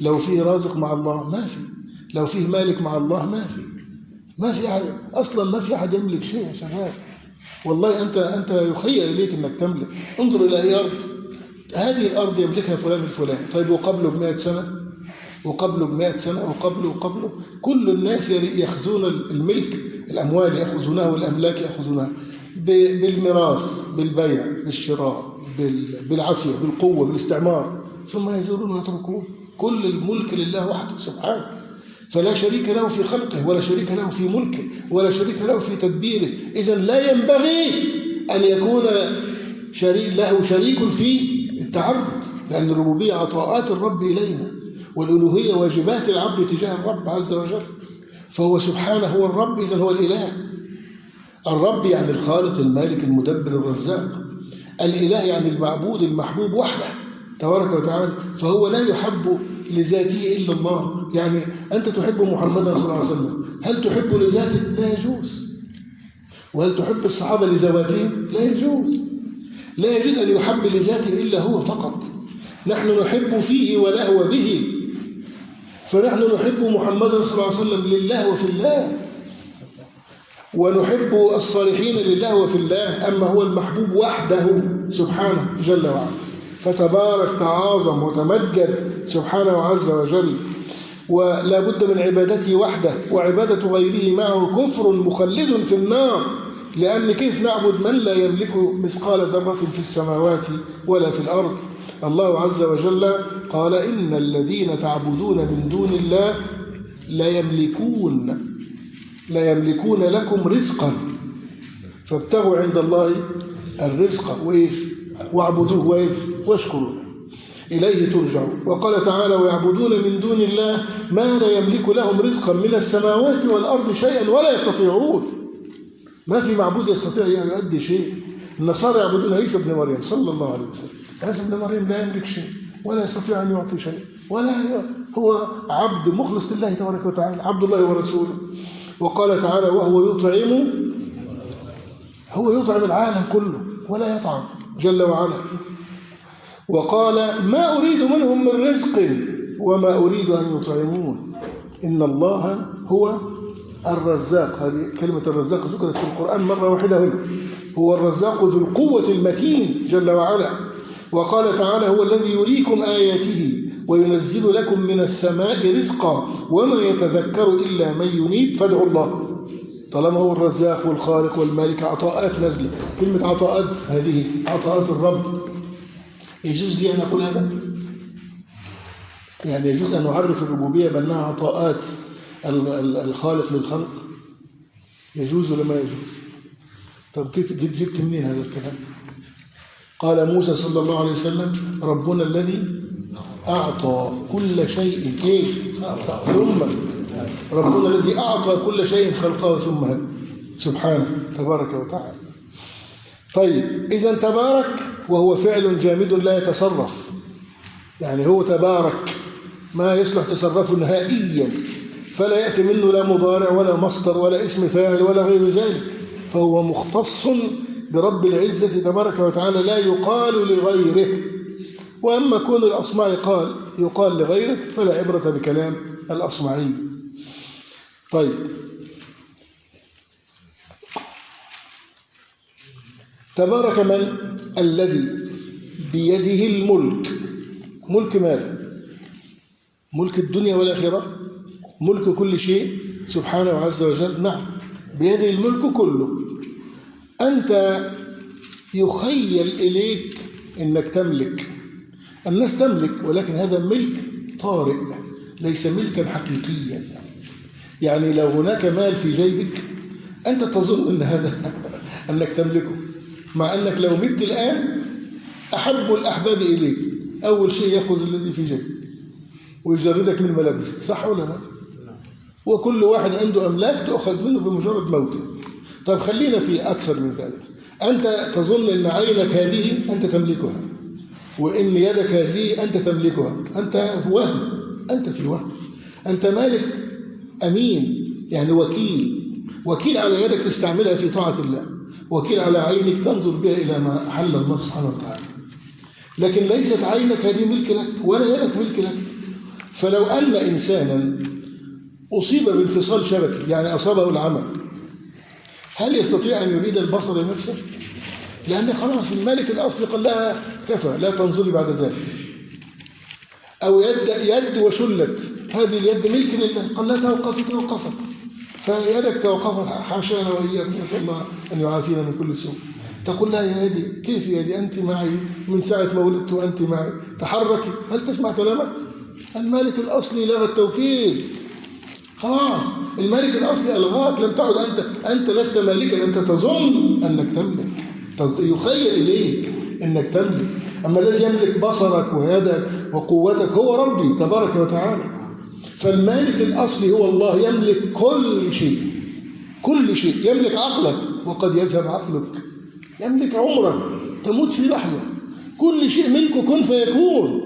لو فيه رازق مع الله ما في، لو فيه مالك مع الله ما في أحد أصلا، ما في أحد يملك شيء يا شباب. والله أنت يخيل إليك أنك تملك. انظر إلى أي أرض، هذه الأرض يملكها فلان الفلاني، طيب وقبله ب100 سنة، وقبله ب100 سنة، وقبله كل الناس يأخذون الملك، الأموال يأخذونها والأملاك يأخذونها بالميراث، بالبيع، بالشراء، بالعافية، بالقوة، بالاستعمار، ثم يزورون ويتركون. كل الملك لله وحده سبحانه، فلا شريك له في خلقه، ولا شريك له في ملكه، ولا شريك له في تدبيره. إذن لا ينبغي أن يكون له شريك في التعبد، لأن الربوبية عطاءات الرب إلينا، والألوهية واجبات العبد تجاه الرب عز وجل. فهو سبحانه هو الرب، إذن هو الإله. الرب يعني الخالق المالك المدبر الرزاق. الإله يعني المعبود المحبوب وحده تبارك وتعالى. فهو لا يحب لذاته إلا الله. يعني أنت تحب محمدا صلى الله عليه وسلم، هل تحب لذاته؟ لا يجوز. وهل تحب الصحابة لذواتهم؟ لا يجوز. لا يجوز أن يحب لذاته إلا هو فقط. نحن نحب فيه ولا هو به. فنحن نحب محمدا صلى الله عليه وسلم لله وفي الله، ونحب الصالحين لله وفي الله. أما هو المحبوب وحده سبحانه جل وعلا، فتبارك تعاظم وتمجد سبحانه عز وجل. ولا بد من عبادته وحده، وعبادة غيره معه كفر مخلد في النار. لأن كيف نعبد من لا يملك مثقال ذرة في السماوات ولا في الأرض؟ الله عز وجل قال إن الذين تعبدون من دون الله لا يملكون لكم رزقا فابتغوا عند الله الرزق واعبدوه واشكروا إليه ترجعوا. وقال تعالى ويعبدون من دون الله ما لا يملك لهم رزقا من السماوات والأرض شيئا ولا يستطيعون. ما في معبود يستطيع أن يؤدي شيء. النصارى يعبدون عيسى ابن مريم صلى الله عليه وسلم. عيسى ابن مريم لا يملك شيء ولا يستطيع أن يعطي شيء، هو عبد مخلص لله تبارك وتعالى، عبد الله ورسوله. وقال تعالى وهو يطعم العالم كله ولا يطعم جل وعلا. وقال ما أريد منهم من رزق وما أريد أن يطعمون إن الله هو الرزاق. هذه كلمة الرزاق ذكرت في القرآن مرة واحدة هنا. هو الرزاق ذو القوة المتين جل وعلا. وقال تعالى هو الذي يريكم آياته وينزل لكم من السماء رزقا وما يتذكر إلا من ينيب فادعوا الله. طالما هو الرزاق والخالق والمالك، عطاءات نزل. كلمة عطاءات هذه عطاءات الرب. يجوز لي أن أقول هذا؟ يعني يجوز أن نعرف الربوبية بأنها عطاءات الخالق للخلق؟ يجوز ولا ما يجوز؟ طب كيف جبت منين هذا الكلام؟ قال موسى صلى الله عليه وسلم ربنا الذي أعطى كل شيء ثم ربنا الذي أعطى كل شيء خلقه ثم هدى سبحانه تبارك وتعالى. طيب إذا تبارك وهو فعل جامد لا يتصرف، يعني هو تبارك ما يصلح تصرفه نهائيا، فلا يأتي منه لا مضارع ولا مصدر ولا اسم فاعل ولا غير ذلك، فهو مختص برب العزة تبارك وتعالى لا يقال لغيره. وأما كون الأصمعي يقال لغيره فلا عبرة بكلام الأصمعي. طيب تبارك من الذي بيده الملك. ملك ماذا؟ ملك الدنيا والآخرة، ملك كل شيء سبحانه عز وجل. نعم بيده الملك كله. أنت يخيل إليك أنك تملك، الناس تملك، ولكن هذا ملك طارئ ليس ملكا حقيقيا. يعني لو هناك مال في جيبك أنت تظن أن هذا أنك تملكه، مع أنك لو مت الآن أحب الأحباب إليك أول شيء يأخذ الذي في جيبك ويجردك من ملابسك، صح ولا لا؟ وكل واحد عنده أملاك تأخذ منه بمجرد موته. طب خلينا في أكثر من ذلك، أنت تظن أن عينك هذه أنت تملكها، وإن يدك هذه أنت تملكها، أنت في وهم، أنت في وهم. أنت مالك أمين، يعني وكيل على يدك تستعملها في طاعة الله، وكيل على عينك تنظر بها إلى ما أحل الله سبحانه وتعالى. لكن ليست عينك هذه ملك لك ولا يدك ملك لك. فلو أن إنسانا أصيب بانفصال شبكي، يعني أصابه العمى، هل يستطيع أن يعيد البصر لنفسه؟ لأن خلاص المالك الأصلي قال لها كفى لا تنظري بعد ذلك. أو يد وشلت، هذه اليد ملك لله، قال لها توقفت، فيدك توقفت، حاشانا وإياكم، نسأل الله أن يعافينا من كل سوء. تقول لها يا يدي، كيف يا يدي، أنت معي من ساعة ما ولدت وأنت معي، تحركي. هل تسمع كلامك؟ المالك الأصلي لغى التوكيل، خلاص المالك الأصلي ألغاك، لم تعد أنت لست مالكا، أنت تظن أنك تملك، يخيل إليك أنك تملك. أما الذي يملك بصرك ويدك وقوتك هو ربي تبارك وتعالى. فالمالك الأصلي هو الله، يملك كل شيء، يملك عقلك وقد يذهب عقلك، يملك عمرك تموت في لحظة، كل شيء ملكه كن فيكون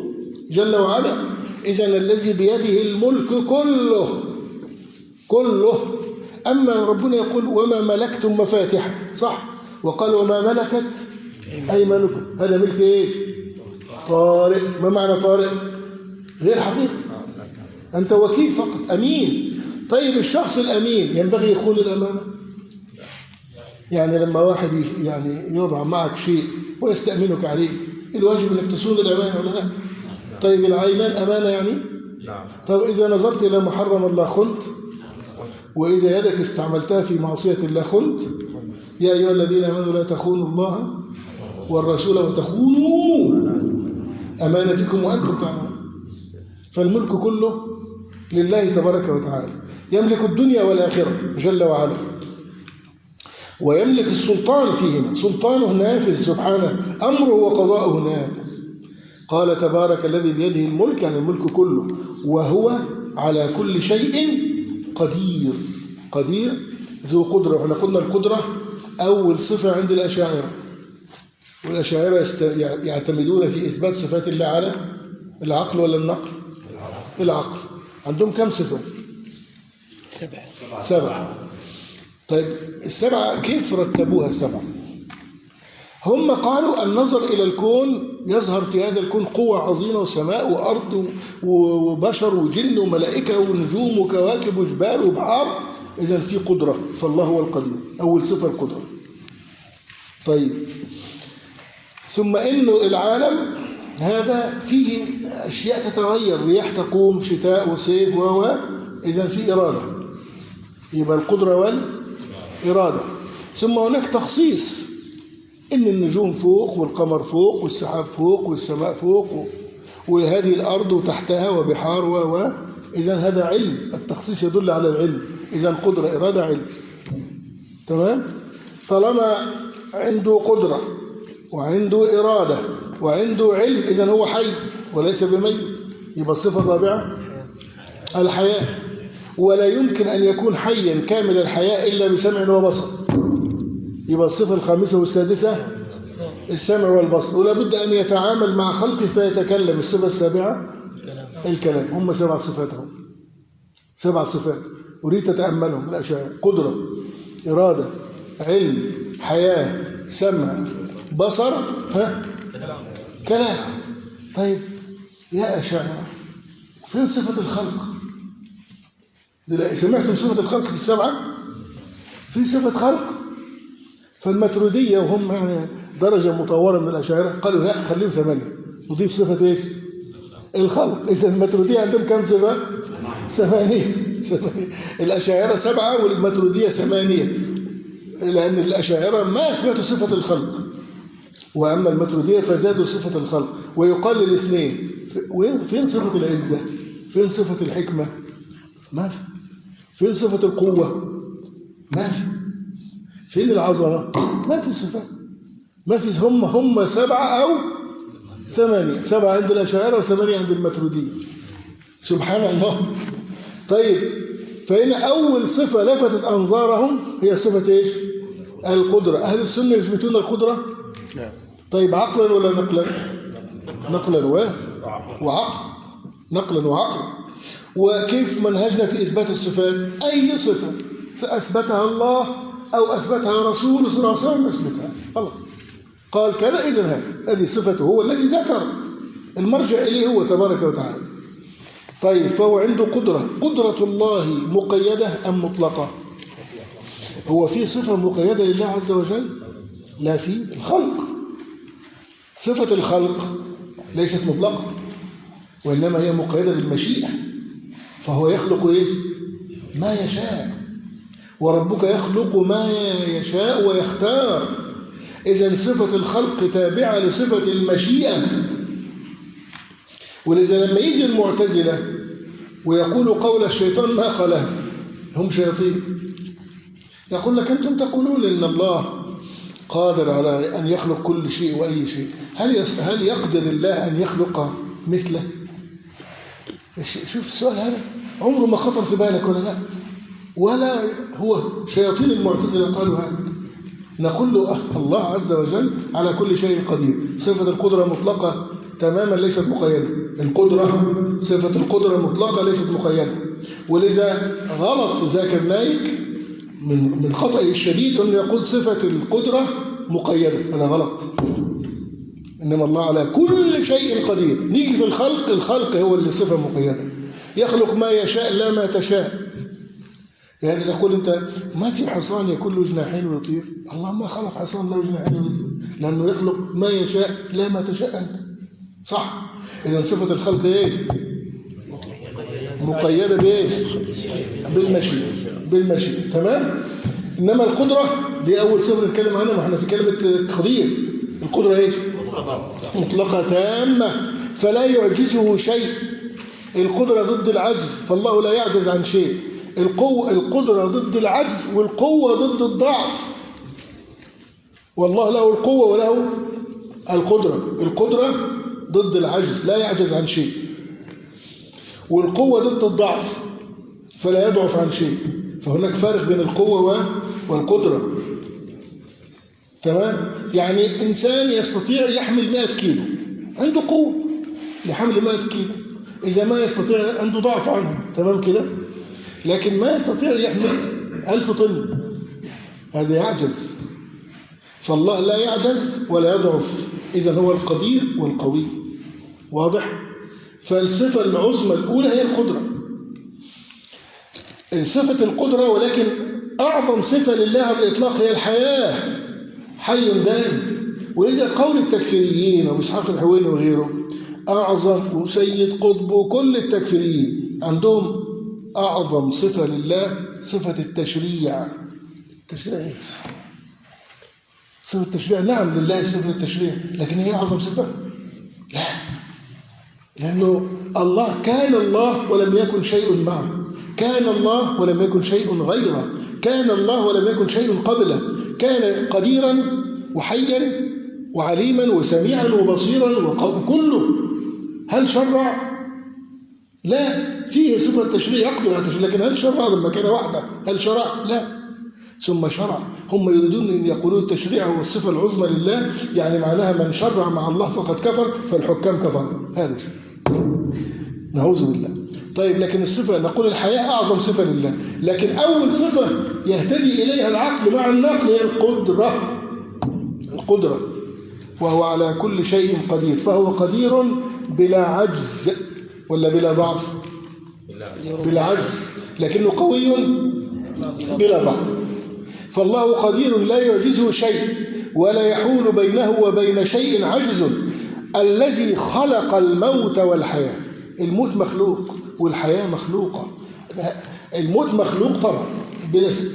جل وعلا. إذن الذي بيده الملك كله. أما ربنا يقول وما ملكتم مفاتحه، صح، وقال وما ملكت أيمانكم، هذا ملك إيه؟ طارئ. ما معنى طارئ؟ غير حقيقي، أنت وكيل فقط، أمين. طيب الشخص الأمين ينبغي يخون الأمانة؟ يعني لما واحد يعني يوضع معك شيء ويستأمنك عليه، الواجب أنك تصون الأمانة ولا لا؟ طيب العينان أمانة يعني؟ طيب إذا نظرت إلى محرم الله خنت، وإذا يدك استعملتها في معصية الله خنت. يا أيها الذين آمنوا لا تخونوا الله والرسول وتخونوا أمانتكم وأنتم تعلمون. فالملك كله لله تبارك وتعالى، يملك الدنيا والآخرة جل وعلا، ويملك السلطان فيهما، سلطانه نافذ سبحانه، أمره وقضاؤه نافذ. قال تبارك الذي بيده الملك، يعني الملك كله، وهو على كل شيء قدير ذو قدرة. وإحنا قلنا القدرة أول صفة عند الأشاعرة، والأشاعرة يعتمدون في إثبات صفات الله على العقل ولا النقل؟ العقل. عندهم كم صفة؟ 7. طيب السبعة كيف رتبوها السبعة؟ هم قالوا النظر إلى الكون، يظهر في هذا الكون قوة عظيمة، وسماء وأرض وبشر وجن وملائكة ونجوم وكواكب وجبال وبحار، إذن في قدرة، فالله هو القدير، أول صفة القدرة. طيب ثم إنه العالم هذا فيه أشياء تتغير، رياح تقوم، شتاء وصيف إذن في إرادة، يبقى القدرة والإرادة. ثم هناك تخصيص، إن النجوم فوق والقمر فوق والسحاب فوق والسماء فوق وهذه الأرض وتحتها وبحار إذن هذا علم، التخصيص يدل على العلم. إذن قدرة، إرادة، علم. تمام؟ طالما عنده قدرة وعنده إرادة وعنده علم، إذن هو حي وليس بميت. يبقى الصفة الرابعة الحياة، ولا يمكن أن يكون حيا كامل الحياة إلا بسمع وبصر. يبقى الصفة الخامسة والسادسة السمع والبصر، ولا بد أن يتعامل مع خلقه فيتكلم. الصفة السابعة الكلام. هم 7 صفات، 7 صفات أريد تتأملهم الأشياء: قدرة، إرادة، علم، حياة، سمع، بصر، كلام. طيب يا أشاعرة، فين صفة الخلق؟ سمعتم صفة الخلق في السبعة؟ في صفة خلق. فالماتريدية وهم يعني درجة مطورة من الأشاعرة قالوا لا، خليهم 8، نضيف صفة إيه؟ الخلق. إذا الماتريدية عندهم كم صفة؟ 8. الأشاعرة 7 والماتريدية 8، لأن الأشاعرة ما أثبتوا صفة الخلق، وأما الماتريدية فزادوا صفة الخلق. ويقال للاثنين فين صفة العزة؟ فين صفة الحكمة؟ ما في. فين صفة القوة؟ ما في. فين العظمة؟ ما في صفات، ما في. هم 7 أو 8، 7 عند الأشاعرة و8 عند الماتريدية. سبحان الله. طيب فإن أول صفة لفتت أنظارهم هي صفة إيش؟ القدرة. أهل السنة يثبتون القدرة؟ طيب عقلا ولا نقلا؟ نقلا وعقلا. نقلا وعقلا. وكيف منهجنا في إثبات الصفات؟ أي صفة أثبتها الله أو أثبتها رسول صلى الله عليه وسلم نثبتها. الله قال كذا، إذن هذه صفته، هو الذي ذكر، المرجع إليه هو تبارك وتعالى. طيب فهو عنده قدرة. قدرة الله مقيدة أم مطلقة؟ هو في صفة مقيدة لله عز وجل؟ لا، في الخلق. صفة الخلق ليست مطلقة، وإنما هي مقيدة بالمشيئة. فهو يخلق إيه؟ ما يشاء، وربك يخلق ما يشاء ويختار. إذن صفة الخلق تابعة لصفة المشيئة. ولذا لما يجي المعتزلة ويقول قول الشيطان ما قاله، هم شياطين، يقول لك أنتم تقولون إن الله قادر على أن يخلق كل شيء وأي شيء، هل يقدر الله أن يخلق مثله؟ شوف السؤال هذا عمره ما خطر في بالك ولا لا؟ ولا هو شياطين المعتزلة قالوا هذا. نقول له الله عز وجل على كل شيء قدير. صفة القدرة مطلقة تماما ليست مقيدة. القدرة صفة القدرة مطلقة ليست مقيدة. ولذا غلط ذاكر نايك من خطأه الشديد أنه يقول صفة القدرة مقيدة، هذا غلط. إنما الله على كل شيء قدير. نيجي في الخلق هو اللي صفة مقيدة، يخلق ما يشاء لا ما تشاء. يعني تقول أنت ما في حصان يكون له جناحين ويطير؟ الله ما خلق حصان له جناحين ويطير، لأنه يخلق ما يشاء لا ما تشاء أنت. صح؟ إذا صفة الخلق إيه؟ مقيدة بإيش؟ بالمشيئة. تمام؟ إنما القدرة دي أول صفة نتكلم عنها، ما احنا في كلمة التقدير. القدرة إيش؟ مطلقة تامة، فلا يعجزه شيء. القدرة ضد العجز، فالله لا يعجز عن شيء. القدرة ضد العجز، والقوة ضد الضعف. والله له القوة وله القدرة. القدرة ضد العجز، لا يعجز عن شيء. والقوة ضد الضعف، فلا يضعف عن شيء. فهناك فرق بين القوة والقدرة. تمام؟ يعني إنسان يستطيع يحمل 100 كيلو، عنده قوة لحمل 100 كيلو. إذا ما يستطيع عنده ضعف عنه. تمام كده؟ لكن ما يستطيع يحمل 1000 طن، هذا يعجز. فالله لا يعجز ولا يضعف، إذن هو القدير والقوي. واضح؟ فالصفة العظمى الأولى هي القدرة، صفة القدرة. ولكن أعظم صفة لله على الإطلاق هي الحياة، حي دائم. ولذا قول التكفيريين وإسحاق الحويني وغيره أعظم وسيد قطب وكل التكفيريين عندهم أعظم صفة لله صفة التشريع. التشريع إيه؟ صفة التشريع. نعم لله صفة التشريع، لكن هي أعظم صفة؟ لا، لأنه الله كان الله ولم يكن شيء معه، كان الله ولم يكن شيء غيره، كان الله ولم يكن شيء قبله، كان قديرا وحيا وعليما وسميعا وبصيرا وكله. هل شرع؟ لا، فيه صفة تشريع، يقدر على التشريع، لكن هل شرع لما كان وحده؟ هل شرع؟ لا، ثم شرع. هم يريدون أن يقولون التشريع هو الصفة العظمى لله، يعني معناها من شرع مع الله فقد كفر، فالحكام كفر. هذا شيء نعوذ بالله. طيب لكن الصفة نقول الحياة أعظم صفة لله، لكن أول صفة يهتدي إليها العقل مع النقل هي القدرة. القدرة، وهو على كل شيء قدير. فهو قدير بلا عجز ولا بلا ضعف؟ بلا عجز، لكنه قوي بلا ضعف. فالله قدير لا يعجزه شيء ولا يحول بينه وبين شيء عجز. الذي خلق الموت والحياة. الموت مخلوق والحياة مخلوقة. الموت مخلوق طبعا،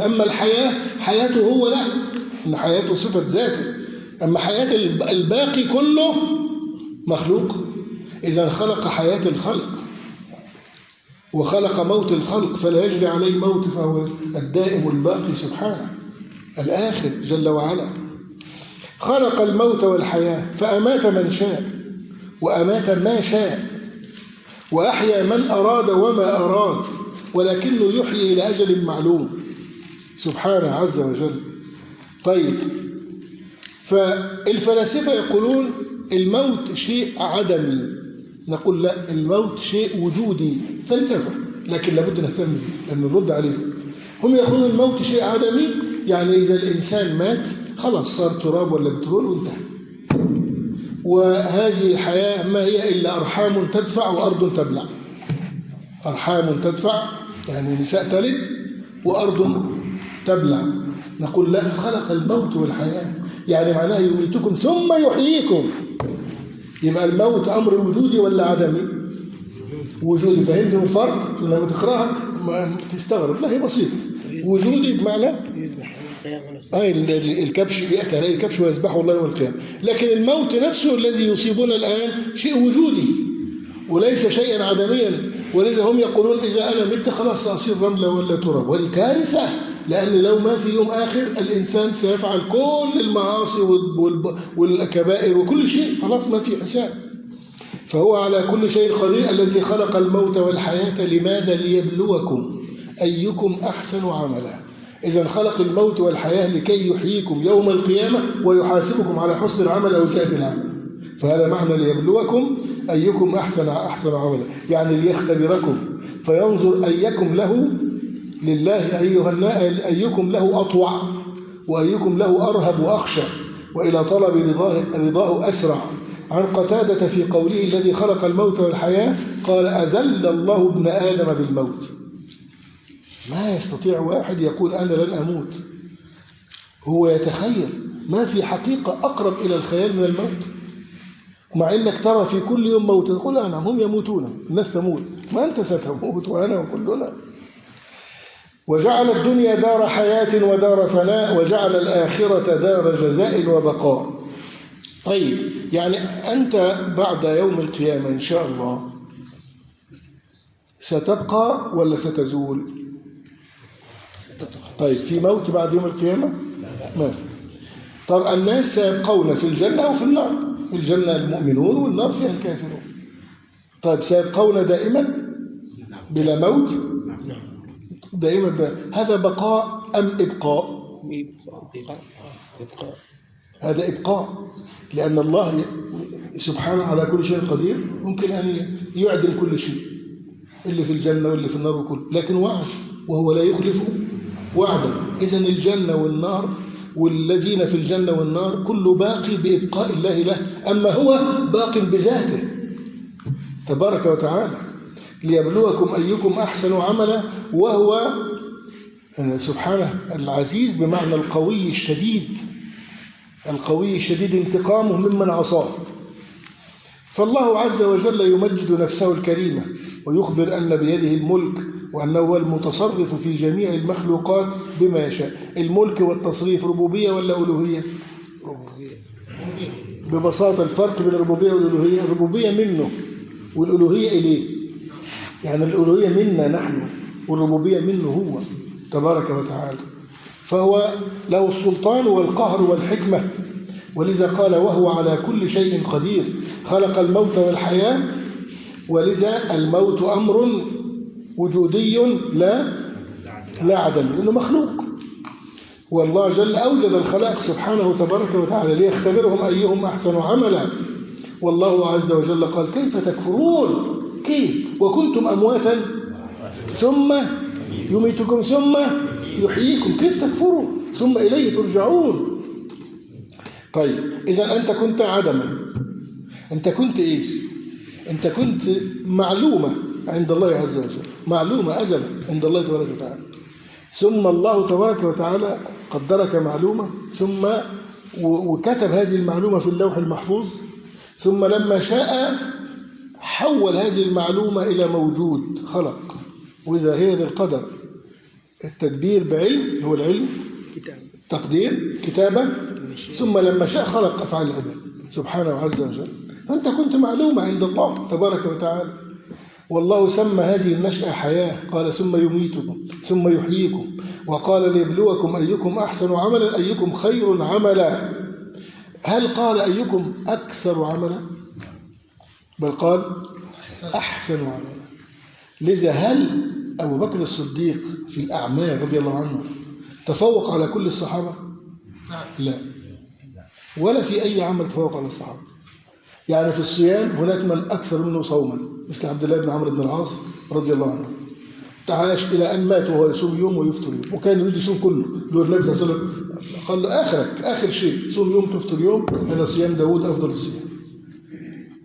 أما الحياة حياته هو، لا، إن حياته صفة ذاته، أما حياة الباقي كله مخلوق. إذا خلق حياة الخلق وخلق موت الخلق، فلا يجري عليه موت، فهو الدائم الباقي سبحانه. الآخر جل وعلا. خلق الموت والحياة فأمات من شاء وأمات ما شاء وأحيا من أراد وما أراد، ولكنه يحيي إلى أجل معلوم سبحانه عز وجل. طيب، فالفلاسفة يقولون الموت شيء عدمي، نقول لا، الموت شيء وجودي. فلسفة، لكن لابد نهتم به لأن نرد عليهم. هم يقولون الموت شيء عدمي، يعني إذا الإنسان مات خلاص صار تراب ولا بترول وانتهى. وهذه الحياة ما هي إلا أرحام تدفع وأرض تبلع. أرحام تدفع يعني نساء تلد وأرض تبلع. نقول لا، خلق الموت والحياة يعني معناه يميتكم ثم يحييكم. يبقى الموت أمر وجودي ولا عدمي؟ وجودي. فهمتم الفرق؟ لما تقرأها تستغرب، لا هي بسيطة. وجودي بمعنى الكبش، يأتي عليه الكبش ويذبحه الله يوم القيامة. لكن الموت نفسه الذي يصيبنا الآن شيء وجودي وليس شيئا عدميا. ولذا هم يقولون إذا أنا مت خلاص سأصير رملة ولا تراب. ودي كارثة، لأن لو ما في يوم آخر الإنسان سيفعل كل المعاصي والكبائر وكل شيء، خلاص ما في حساب. فهو على كل شيء قدير الذي خلق الموت والحياة. لماذا؟ ليبلوكم أيكم أحسن عملا. إذا خلق الموت والحياة لكي يحييكم يوم القيامة ويحاسبكم على حسن العمل أو سيئة العمل. فهذا معنى ليبلوكم أيكم أحسن عملا، يعني ليختبركم فينظر أيكم له لله أيكم له أطوع وأيكم له أرهب وأخشى وإلى طلب رضاه أسرع. عن قتادة في قوله الذي خلق الموت والحياة قال أذل الله ابن آدم بالموت. ما يستطيع واحد يقول أنا لن أموت، هو يتخيل. ما في حقيقة أقرب إلى الخيال من الموت، مع أنك ترى في كل يوم موت. تقول نعم هم يموتون، الناس تموت، ما أنت ستموت وأنا وكلنا. وجعل الدنيا دار حياة ودار فناء وجعل الآخرة دار جزاء وبقاء. طيب، يعني أنت بعد يوم القيامة إن شاء الله ستبقى ولا ستزول؟ طيب، في موت بعد يوم القيامة؟ ما في. طب الناس سيبقون في الجنة وفي النار. في الجنة المؤمنون والنار فيها الكافرون. طيب، سيبقون دائما بلا موت؟ دائما هذا بقاء أم إبقاء؟ هذا إبقاء، لأن الله سبحانه على كل شيء قدير، ممكن أن يعدم كل شيء، اللي في الجنة واللي في النار وكل، لكن وعد وهو لا يخلف وعدا. إذن الجنة والنار والذين في الجنة والنار كله باقي بإبقاء الله له، أما هو باق بذاته تبارك وتعالى. ليبلوكم أيكم أحسن عملا، وهو سبحانه العزيز بمعنى القوي الشديد. القوي الشديد انتقامه ممن عصاه. فالله عز وجل يمجد نفسه الكريمة ويخبر أن بيده الملك وأنه هو المتصرف في جميع المخلوقات بما يشاء. الملك والتصريف ربوبية ولا ألوهية؟ ربوبية. ببساطة الفرق بين الربوبية والألوهية، الربوبية منه والألوهية إليه، يعني الألوهية منا نحن والربوبية منه هو تبارك وتعالى. فهو له السلطان والقهر والحكمة، ولذا قال وهو على كل شيء قدير. خلق الموت والحياة، ولذا الموت أمر وجودي لا عدم، لأنه مخلوق. والله جل أوجد الخلائق سبحانه تبارك وتعالى ليختبرهم أيهم أحسن عملا. والله عز وجل قال كيف تكفرون، كيف وكنتم أمواتا ثم يميتكم ثم يحييكم، كيف تكفرون ثم إليه ترجعون. طيب، إذا أنت كنت عدما، أنت كنت إيش؟ أنت كنت معلومة عند الله عز وجل، معلومة أزلا عند الله تبارك وتعالى، ثم الله تبارك وتعالى قدرك معلومة، ثم وكتب هذه المعلومة في اللوح المحفوظ، ثم لما شاء حول هذه المعلومة إلى موجود خلق. وإذا هي ذي القدر التدبير بعلم، هو العلم تقدير كتابة، ثم لما شاء خلق أفعال العباد سبحانه عز وجل. فأنت كنت معلومة عند الله تبارك وتعالى. والله سمى هذه النشأة حياة، قال ثم يميتكم ثم يحييكم، وقال ليبلوكم أيكم أحسن عملا أيكم خير عملا. هل قال أيكم أكثر عملا؟ بل قال أحسن عملا. لذا هل أبو بكر الصديق في الأعمال رضي الله عنه تفوق على كل الصحابة؟ لا، ولا في أي عمل تفوق على الصحابة. يعني في الصيام هناك من أكثر منه صوما، مثل عبد الله بن عمرو بن العاص رضي الله عنه، تعاش إلى أن مات وهو يصوم يوم ويفطر يوم، وكان يريد يصوم كله. دور النبي صلى الله عليه وسلم قال له آخر شيء صوم يوم تفطر يوم، هذا صيام داود أفضل الصيام.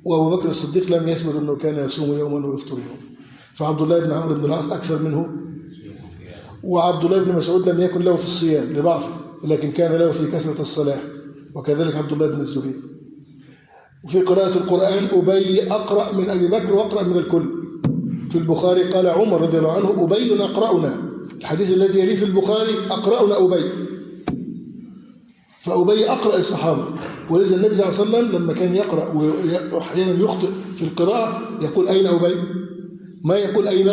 وأبو بكر الصديق لم يثبت أنه كان يصوم يوما ويفطر يوم. فعبد الله بن عمرو بن العاص أكثر منه. وعبد الله بن مسعود لم يكن له في الصيام لضعفه، لكن كان له في كثرة الصلاة، وكذلك عبد الله بن الزبير. وفي قراءة القرآن أبي أقرأ من أبي بكر وأقرأ من الكل. في البخاري قال عمر رضي الله عنه أبي أقرأنا، الحديث الذي يليه في البخاري أقرأنا أبي، فأبي أقرأ الصحابة. ولذا النبي صلى الله عليه وسلم لما كان يقرأ وأحيانا يخطئ في القراءة يقول أين أبي؟ ما يقول أين؟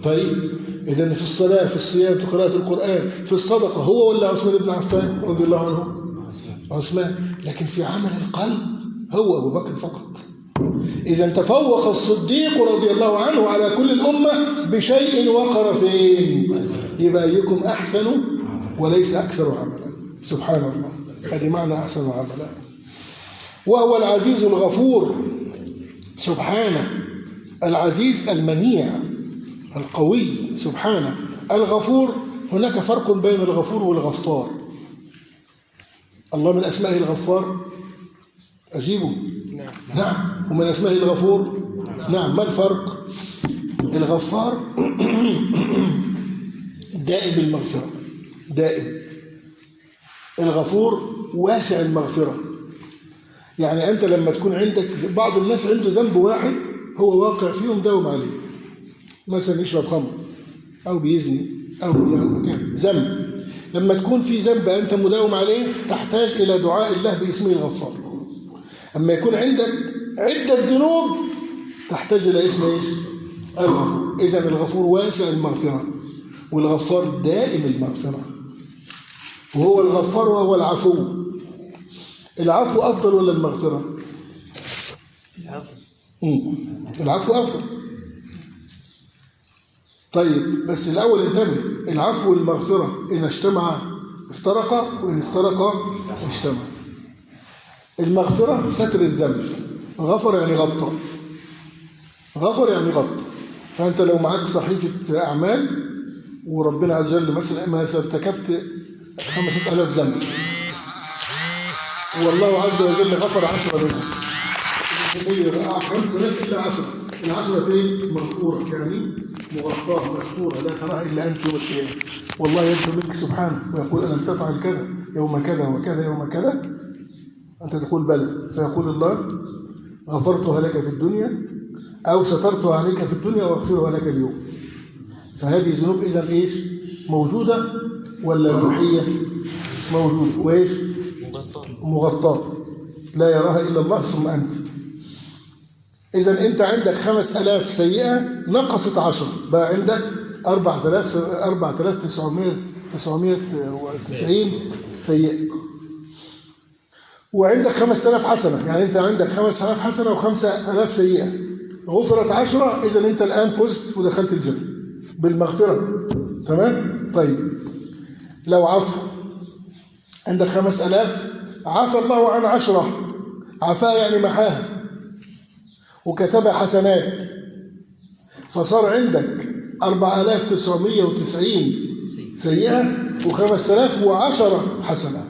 طيب إذن في الصلاة، في الصيام، في قراءة القرآن، في الصدقة، هو ولا عثمان بن عفان رضي الله عنه؟ عثمان. لكن في عمل القلب هو أبو بكر فقط. إذا تفوق الصديق رضي الله عنه على كل الأمة بشيء وقر فين؟ يبقى أيكم أحسن وليس أكثر عملا. سبحان الله، هذه معنى أحسن عملا. وهو العزيز الغفور سبحانه، العزيز المنيع القوي سبحانه. الغفور، هناك فرق بين الغفور والغفار. الله من أسمائه الغفار، أجيبوا نعم، ومن أسمائه الغفور نعم. ما الفرق؟ الغفار دائم المغفرة، دائم. الغفور واسع المغفرة. يعني أنت لما تكون عندك بعض الناس عنده ذنب واحد هو واقع فيهم داوم عليه، مثلا يشرب خمر أو بيزني أو ذنب، لما تكون في ذنب أنت مداوم عليه تحتاج إلى دعاء الله باسمه الغفار. أما يكون عندك عدة ذنوب تحتاج إلى اسم إيش؟ الغفور. إذن الغفور واسع المغفرة، والغفار دائم المغفرة. وهو الغفار وهو العفو. العفو أفضل ولا المغفرة؟ العفو أفضل. طيب بس الأول انتبه، العفو والمغفرة إن اجتمع افترقا، وإن افترقا اجتمع. المغفرة ستر الذنب، غفر يعني غطى، غفر يعني غطى. فأنت لو معك صحيفة أعمال وربنا عز وجل مثلا ارتكبت 5000 ذنب، والله عز وجل غفر 10 منهم، 5000 إلا 10، ال10 فين؟ مغفورة، يعني مغفاة مستورة لا تراها إلا أنت يوم القيامة. والله يدعو منك سبحانه ويقول ألم تفعل كذا يوم كذا وكذا يوم كذا؟ أنت تقول بلى، فيقول الله غفرتها لك في الدنيا أو سترتها عليك في الدنيا وأغفرها لك اليوم. فهذه ذنوب إذن إيش؟ موجودة ولا محية؟ موجودة. وإيش؟ مغطاة لا يراها إلا الله ثم أنت. إذن أنت عندك 5000 سيئة نقصت 10، بقى عندك 4990 سيئة، وعندك 5000 حسنة. يعني أنت عندك 5000 حسنة و5000 سيئة، غفرت 10. إذن أنت الآن فزت ودخلت الجنة بالمغفرة. تمام؟ طيب لو عفو، عندك 5000 عفى الله عن 10، عفاها يعني محاها وكتبها حسنات، فصار عندك 4990 سيئة و5010 حسنات.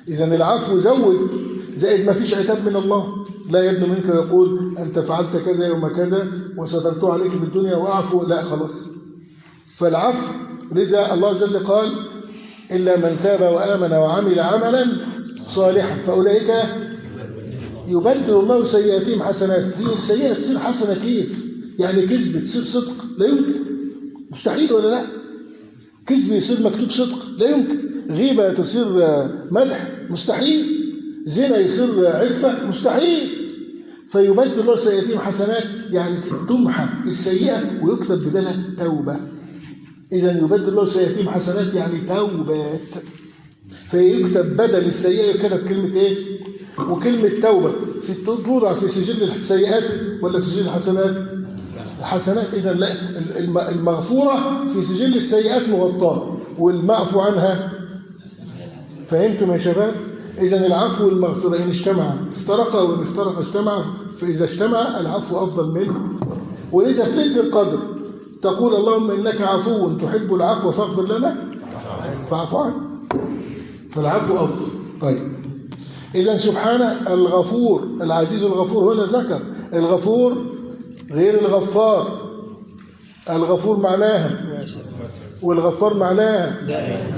إذن العفو زود، زائد ما فيش عتاب من الله، لا يبدو منك يقول أنت فعلت كذا يوم كذا وسترته عليك في الدنيا وأعفو، لا خلاص. فالعفو، لذا الله عز وجل قال إلا من تاب وآمن وعمل عملا صالحا فأولئك يبدل الله سيئاتهم حسنات. دي السيئة تصير حسنة كيف؟ يعني كذب تصير صدق؟ لا يمكن. مستحيل ولا لا؟ كذب يصير مكتوب صدق؟ لا يمكن. غيبة تصير مدح؟ مستحيل. زنا يصير عفة؟ مستحيل. فيبدل الله سيئاتهم حسنات، يعني تمحى السيئة ويكتب بدلها توبة. إذا يبدل الله سيئاتهم حسنات يعني توبات، فيكتب بدل السيئة يكتب كلمة إيه؟ وكلمة توبة توضع في سجل السيئات ولا سجل الحسنات؟ الحسنات. إذا لا، المغفورة في سجل السيئات مغطاة والمعفو عنها. فهمتم يا شباب؟ إذا العفو والمغفرة إن اجتمعا افترقا، وإن افترقا اجتمعا، فإذا اجتمع العفو أفضل منه. وإذا في ليلة القدر تقول اللهم إنك عفو تحب العفو فاغفر لنا فاعف عنه، فالعفو أفضل. طيب، إذا سبحانه الغفور العزيز الغفور. هنا ذكر الغفور غير الغفار. الغفور معناها والغفار معناها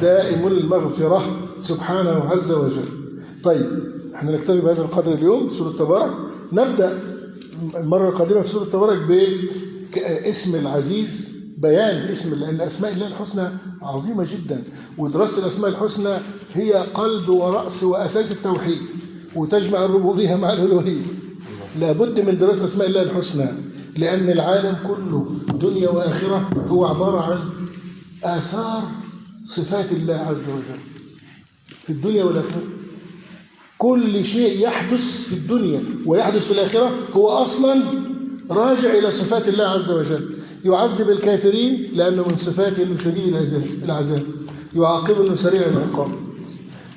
دائم المغفرة سبحانه عز وجل. طيب، احنا نكتفي بهذا القدر اليوم سورة تبارك. نبدأ المرة القادمة في سورة تبارك باسم العزيز، بيان الاسم، لأن أسماء الله الحسنى عظيمة جدا، ودراسة الأسماء الحسنى هي قلب ورأس وأساس التوحيد، وتجمع الربوبية مع الألوهية. لابد من دراسة أسماء الله الحسنى، لأن العالم كله دنيا وآخرة هو عبارة عن آثار صفات الله عز وجل في الدنيا والآخرة. كل شيء يحدث في الدنيا ويحدث في الآخرة هو أصلا راجع إلى صفات الله عز وجل. يعذب الكافرين لأنه من صفاته أنه شديد العذاب، يعاقب أنه سريع العقاب،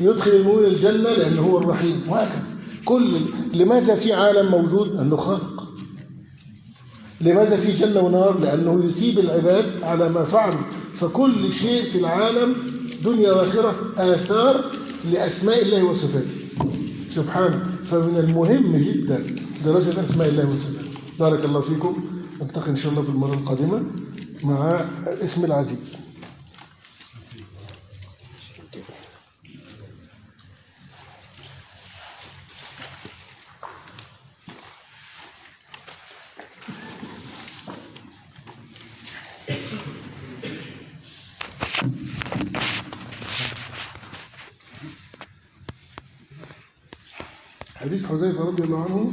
يدخل المؤمن الجنة لأنه هو الرحيم، وهكذا. لماذا في عالم موجود؟ أنه خالق. لماذا في جنة ونار؟ لأنه يثيب العباد على ما فعلوا. فكل شيء في العالم دنيا وآخرة آثار لأسماء الله وصفاته سبحانه. فمن المهم جدا دراسة أسماء الله وصفاته. بارك الله فيكم. نلتقي إن شاء الله في المرة القادمة مع اسم العزيز. حديث حذيفة رضي الله عنه